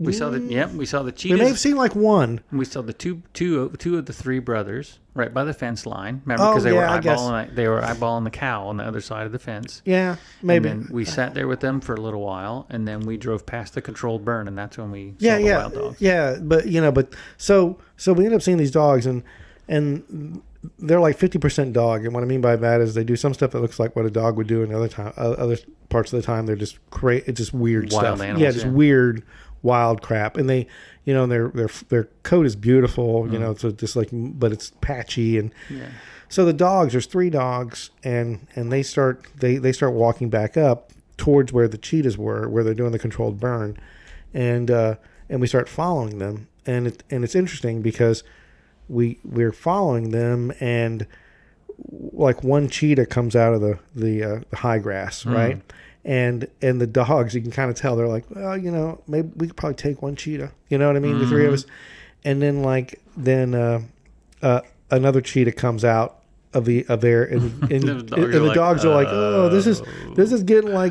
we saw the we cheetahs. may have seen like one. We saw the two of the three brothers right by the fence line. Remember, Oh, because they yeah, I were guess. eyeballing the cow on the other side of the fence. Yeah, maybe. And then we sat there with them for a little while, and then we drove past the controlled burn, and that's when we saw Yeah, the yeah, wild dogs. yeah. But you know, so we end up seeing these dogs, and they're like 50% dog. And what I mean by that is they do some stuff that looks like what a dog would do, and other parts of the time they're just it's just weird Wild stuff. animals, yeah, just yeah. weird, wild crap. And they, you know, their coat is beautiful. You know, so just like, but it's patchy and. Yeah. So the dogs, there's 3 dogs, and they start walking back up towards where the cheetahs were, where they're doing the controlled burn, and we start following them, and it's interesting because we're following them, and like one cheetah comes out of the high grass, right, and the dogs, you can kind of tell they're like, well, you know, maybe we could probably take one cheetah, you know what I mean, the 3 of us, and then another cheetah comes out of there, and the dogs are like, oh, this is getting a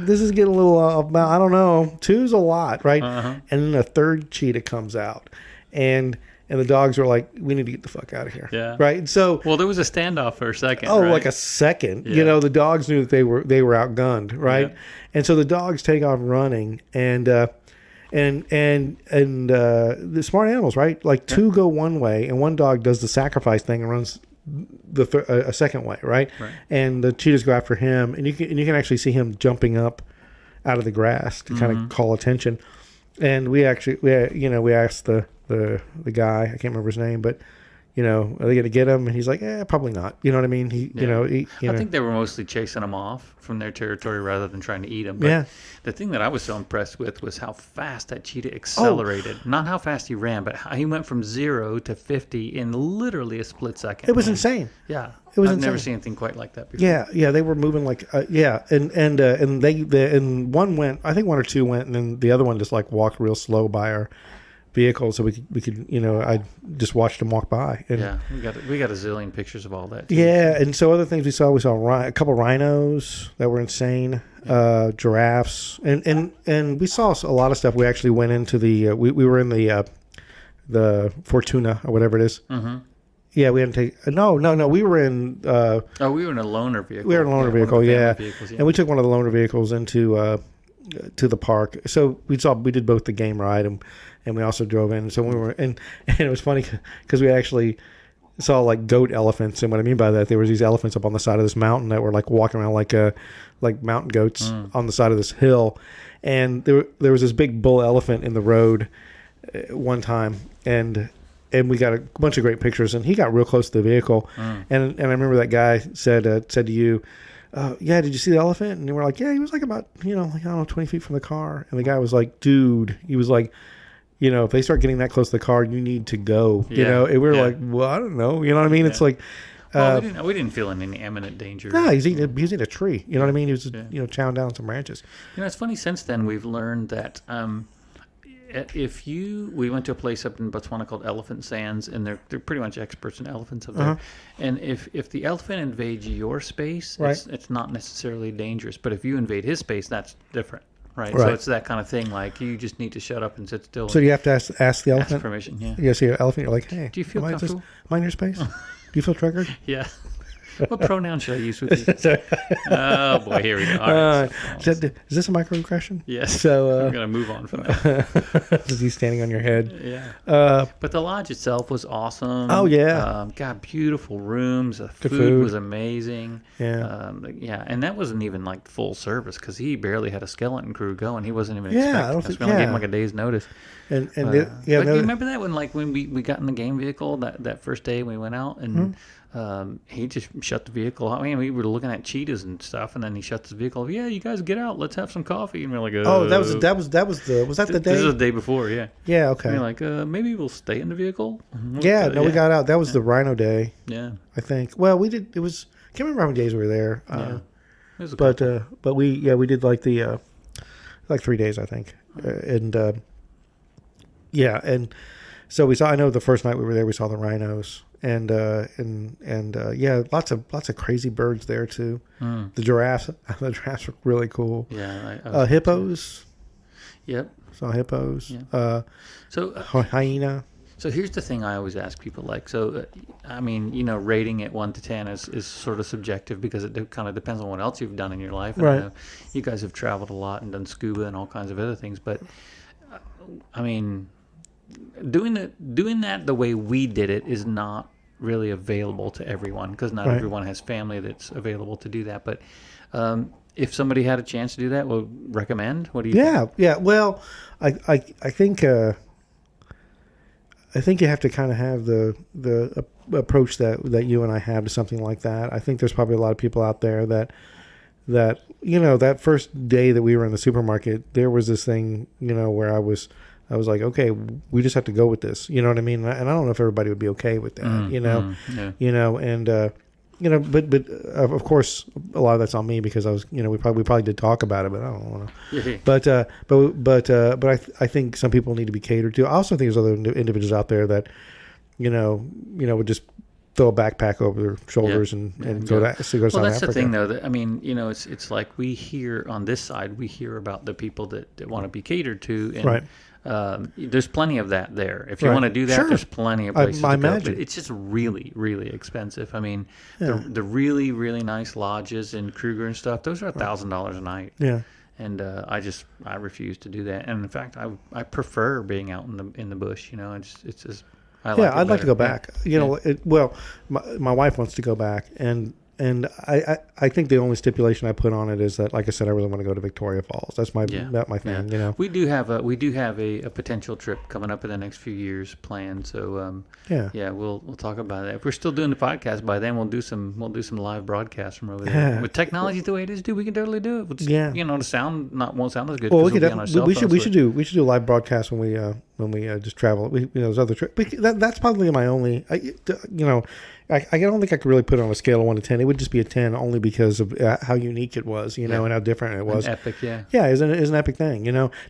little I don't know, 2's a lot, right? And then a third cheetah comes out, and the dogs are like, we need to get the fuck out of here, Yeah. right? And so Well, there was a standoff for a second. oh, right? like a second, Yeah. you know, the dogs knew that they were outgunned, right? Yeah. And so the dogs take off running, and the smart animals, right? Like 2 go one way, and one dog does the sacrifice thing and runs a second way, right? And the cheetahs go after him, and you can actually see him jumping up out of the grass to kind of call attention. And we asked the guy, I can't remember his name, but you know, are they going to get him? And he's like, probably not. You know what I mean? I think they were mostly chasing them off from their territory rather than trying to eat them. But Yeah. the thing that I was so impressed with was how fast that cheetah accelerated. Not how fast he ran, but how he went from 0 to 50 in literally a split second. It was man. insane. Yeah. It was I've never insane. seen anything quite like that before. Yeah, they were moving like and one went, I think 1 or 2 went, and then the other one just like walked real slow by our vehicle, so we could you know, I just watched them walk by. And Yeah, we got a zillion pictures of all that. Too. yeah, and so other things we saw a couple rhinos that were insane, giraffes, and we saw a lot of stuff. We actually went into we were in the Fortuna or whatever it is. Yeah, we hadn't taken. No. We were in. Oh, we were in a loaner vehicle. We were in a loaner one of vehicle. the family Yeah, vehicles, and we took one of the loaner vehicles into to the park. So we did both the game ride and we also drove in. So we were and it was funny because we actually saw like goat elephants, and what I mean by that, there was these elephants up on the side of this mountain that were like walking around like mountain goats on the side of this hill, and there was this big bull elephant in the road one time, and we got a bunch of great pictures, and he got real close to the vehicle, and I remember that guy said to you, yeah, did you see the elephant? And we're like, yeah, he was like about, like, I don't know, 20 feet from the car. And the guy was like, dude, he was like, if they start getting that close to the car, you need to go, and we were like, well, I don't know. You know what I mean? Yeah. It's like, well, we didn't feel in any imminent danger. No, he's eating a tree. You know what I mean? He was, chowing down some branches. It's funny, since then we've learned that, we went to a place up in Botswana called Elephant Sands, and they're pretty much experts in elephants up there. And if the elephant invades your space, right, it's not necessarily dangerous. But if you invade his space, that's different, right? Right. So it's that kind of thing. Like, you just need to shut up and sit still. So you have to ask the elephant? Ask permission, yeah. You see an elephant, you're like, hey, do you feel comfortable? Am I in your space? Do you feel triggered? Yeah. What pronoun should I use with you? Oh, boy, here we go. All right, is this a microaggression? Yes. So I'm going to move on from that. Is he standing on your head? Yeah. But the lodge itself was awesome. Oh, yeah. Got beautiful rooms. The Good food was amazing. Yeah. And that wasn't even like full service, because he barely had a skeleton crew going. He wasn't even I don't expecting us. think, We only gave him like a day's notice. And But you remember that when we got in the game vehicle that first day we went out, and he just shut the vehicle out. I mean, we were looking at cheetahs and stuff, and then he shuts the vehicle. Yeah, you guys get out. Let's have some coffee. And we're like, was that the day? This was the day before, yeah. Yeah, okay. And we're like, maybe we'll stay in the vehicle. Yeah, we got out. That was the Rhino day. Yeah, I think. Well, we did. It was. I can't remember how many days we were there. It was but we did like the like 3 days, I think, and so we saw. I know the first night we were there, we saw the rhinos. And lots of crazy birds there too. The giraffes were really cool. Yeah, hippos. Yep. Saw hippos. Yeah. Hyena. So here's the thing I always ask people, like, I mean, rating it 1 to 10 is sort of subjective, because it kind of depends on what else you've done in your life. And right. I know you guys have traveled a lot and done scuba and all kinds of other things, but I mean, doing that the way we did it is not really available to everyone, because not right. everyone has family that's available to do that. But if somebody had a chance to do that, well, recommend. What do you think? Yeah. Well, I think you have to kind of have the approach that you and I have to something like that. I think there's probably a lot of people out there that that first day that we were in the supermarket, there was this thing, where I was like, okay, we just have to go with this. You know what I mean? And I don't know if everybody would be okay with that, yeah. But of course, a lot of that's on me, because I was, we probably did talk about it, but I don't want to. But I think some people need to be catered to. I also think there's other individuals out there that, would just throw a backpack over their shoulders and go to South Africa. Well, that's the thing, though. That, I mean, it's like we hear on this side, we hear about the people that want to be catered to, and right. There's plenty of that there. If you right. want to do that, sure. there's plenty of places I to go. imagine. But it's just really, really expensive. I mean, Yeah. the really, really nice lodges in Kruger and stuff, those are $1,000 a night. Yeah. And I refuse to do that. And in fact, I prefer being out in the bush. It's just I'd like to go back. Yeah. My wife wants to go back, and I think the only stipulation I put on it is that, like I said, I really want to go to Victoria Falls. That's my thing. Yeah. We do have a potential trip coming up in the next few years planned. So we'll talk about that. If we're still doing the podcast by then, we'll do some live broadcasts from over there. Yeah. With technology the way it is, dude, we can totally do it. The sound won't sound as good. Well, we should do a live broadcast when we just travel. There's other trips. That's probably my only. I don't think I could really put it on a scale of 1 to 10. It would just be a 10, only because of how unique it was, and how different it was. An epic, yeah. Yeah, it's an epic thing.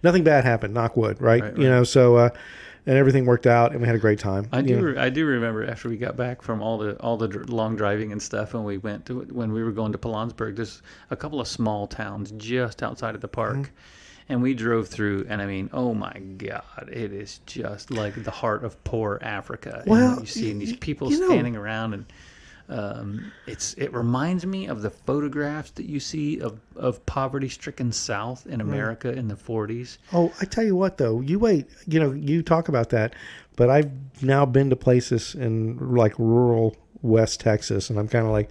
Nothing bad happened. Knock wood, right? Right. So and everything worked out, and we had a great time. I do remember after we got back from all the long driving and stuff, and when we were going to Pilansburg, there's a couple of small towns just outside of the park. Mm-hmm. And we drove through, and I mean, oh my God, it is just like the heart of poor Africa. Well, and you see these people you know- standing around, and it reminds me of the photographs that you see of poverty-stricken South in America in the 40s. Oh, I tell you what, though, you wait. You talk about that, but I've now been to places in like rural West Texas, and I'm kind of like,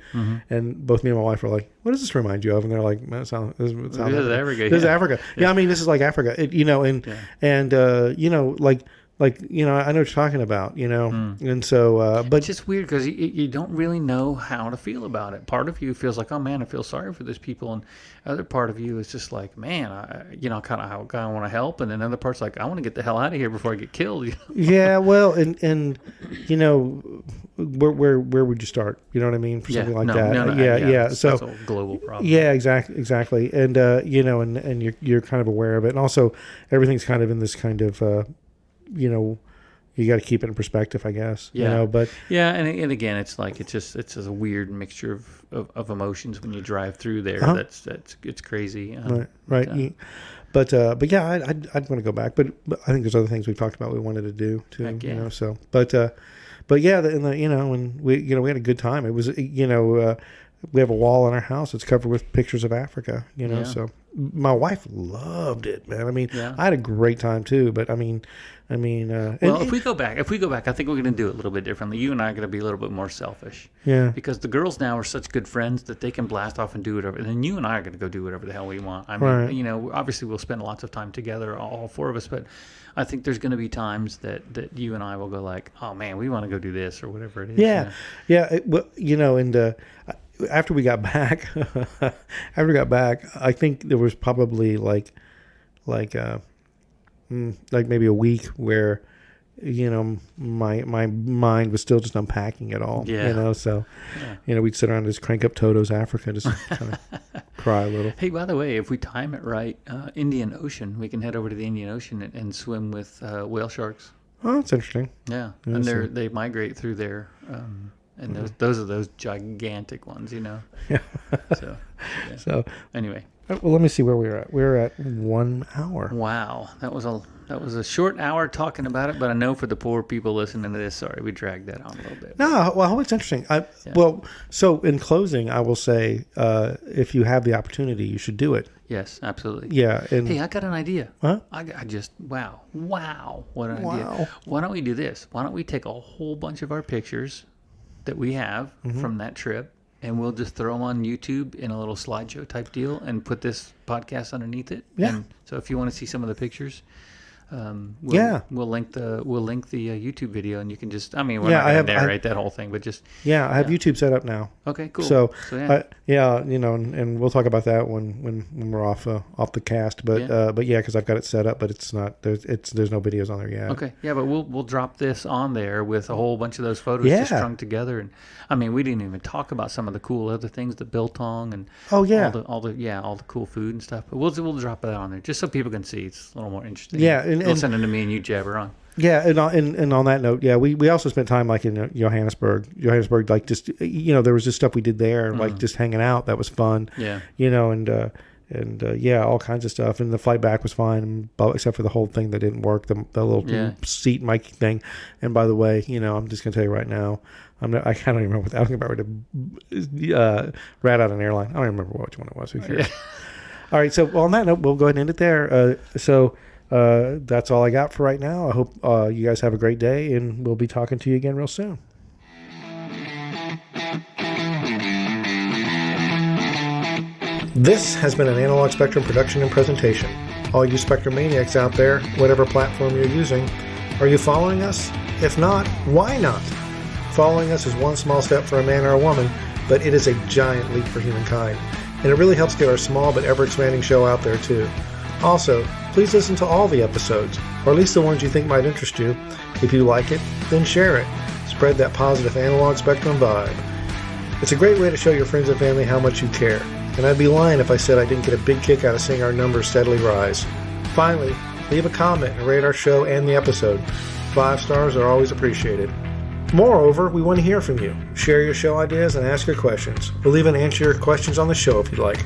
and both me and my wife are like, "What does this remind you of?" And they're like, "Man, it sounds This is Africa. This is Yeah. Africa." Yeah, I mean, this is like Africa, and like I know what you're talking about, and so, but It's just weird because you don't really know how to feel about it. Part of you feels like, oh man, I feel sorry for these people, and other part of you is just like, man, I kind of want to help, and then other parts like, I want to get the hell out of here before I get killed. yeah, well, and where would you start? You know what I mean, for something like that? Yeah. So that's a global problem. yeah, exactly, and and you're kind of aware of it, and also everything's kind of in this kind of you got to keep it in perspective, I guess. Yeah. But Yeah, and again, it's like it's just a weird mixture of emotions when you drive through there. That's it's crazy. right. But yeah, I'd want to go back. But I think there's other things we've talked about we wanted to do too. Heck yeah. So but yeah, and we we had a good time. It was we have a wall in our house that's covered with pictures of Africa. Yeah. So my wife loved it, man. I mean, Yeah. I had a great time too. But I mean, Well, if we go back, I think we're going to do it a little bit differently. You and I are going to be a little bit more selfish. Yeah. Because the girls now are such good friends that they can blast off and do whatever. And then you and I are going to go do whatever the hell we want. I mean, Right. Obviously we'll spend lots of time together, all four of us, but I think there's going to be times that you and I will go like, oh man, we want to go do this or whatever it is. Yeah. And after we got back, I think there was probably like maybe a week where my mind was still just unpacking it all. Yeah. So we'd sit around and just crank up Toto's Africa, just kind of cry a little. Hey, by the way, if we time it right, Indian Ocean, we can head over to the Indian Ocean and swim with whale sharks. Oh, that's interesting. Yeah, Yeah, and so- they migrate through there, and those are those gigantic ones, Yeah. So, yeah. So, Anyway, well, let me see where we're at. We're at 1 hour. wow, that was a short hour talking about it, but I know for the poor people listening to this, sorry, we dragged that on a little bit. No, well, I hope it's interesting. Well, so in closing, I will say, if you have the opportunity, you should do it. Yes, absolutely. Yeah. And Hey, I got an idea. Huh? I just wow, what an idea. Wow. Why don't we do this? Why don't we take a whole bunch of our pictures that we have from that trip, and we'll just throw them on YouTube in a little slideshow type deal, and put this podcast underneath it. Yeah. And so if you want to see some of the pictures, Yeah. we'll link the YouTube video, and you can just. I mean, we're Yeah, not I going to have- narrate that whole thing, but just yeah, I have YouTube set up now. okay, cool. So, yeah. and we'll talk about that when we're off the cast. But Yeah. because I've got it set up, but it's not there's no videos on there yet. Okay, yeah, but we'll drop this on there with a whole bunch of those photos Yeah. just strung together, and I mean we didn't even talk about some of the cool other things, the biltong and Oh, yeah. all the cool food and stuff. But we'll drop that on there just so people can see. It's a little more interesting. Yeah, and- listening to me and you jabber on. Yeah, and on that note, yeah, we also spent time like in Johannesburg, like just there was just stuff we did there, like just hanging out. That was fun. Yeah. And yeah, all kinds of stuff. And the flight back was fine, except for the whole thing that didn't work, the little seat mic thing. And by the way, I'm just gonna tell you right now, I don't even remember what I don't remember to rat out an airline. I don't even remember which one it was. Who cares? All right, so on that note, we'll go ahead and end it there. That's all I got for right now. I hope you guys have a great day, and we'll be talking to you again real soon. This has been an Analog Spectrum production and presentation. All you Spectrum maniacs out there, whatever platform you're using, are you following us? If not, why not? Following us is one small step for a man or a woman, but it is a giant leap for humankind. And it really helps get our small but ever-expanding show out there too. Also, please listen to all the episodes, or at least the ones you think might interest you. If you like it, then share it. Spread that positive Analog Spectrum vibe. It's a great way to show your friends and family how much you care. And I'd be lying if I said I didn't get a big kick out of seeing our numbers steadily rise. Finally, leave a comment and rate our show and the episode. 5 stars are always appreciated. Moreover, we want to hear from you. Share your show ideas and ask your questions. We'll even answer your questions on the show if you'd like.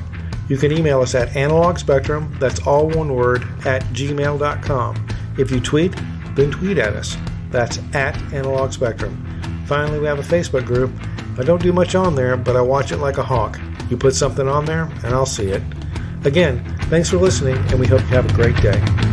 You can email us at analogspectrum, that's all one word, at gmail.com. If you tweet, then tweet at us. That's at Analog Spectrum. Finally, we have a Facebook group. I don't do much on there, but I watch it like a hawk. You put something on there, and I'll see it. Again, thanks for listening, and we hope you have a great day.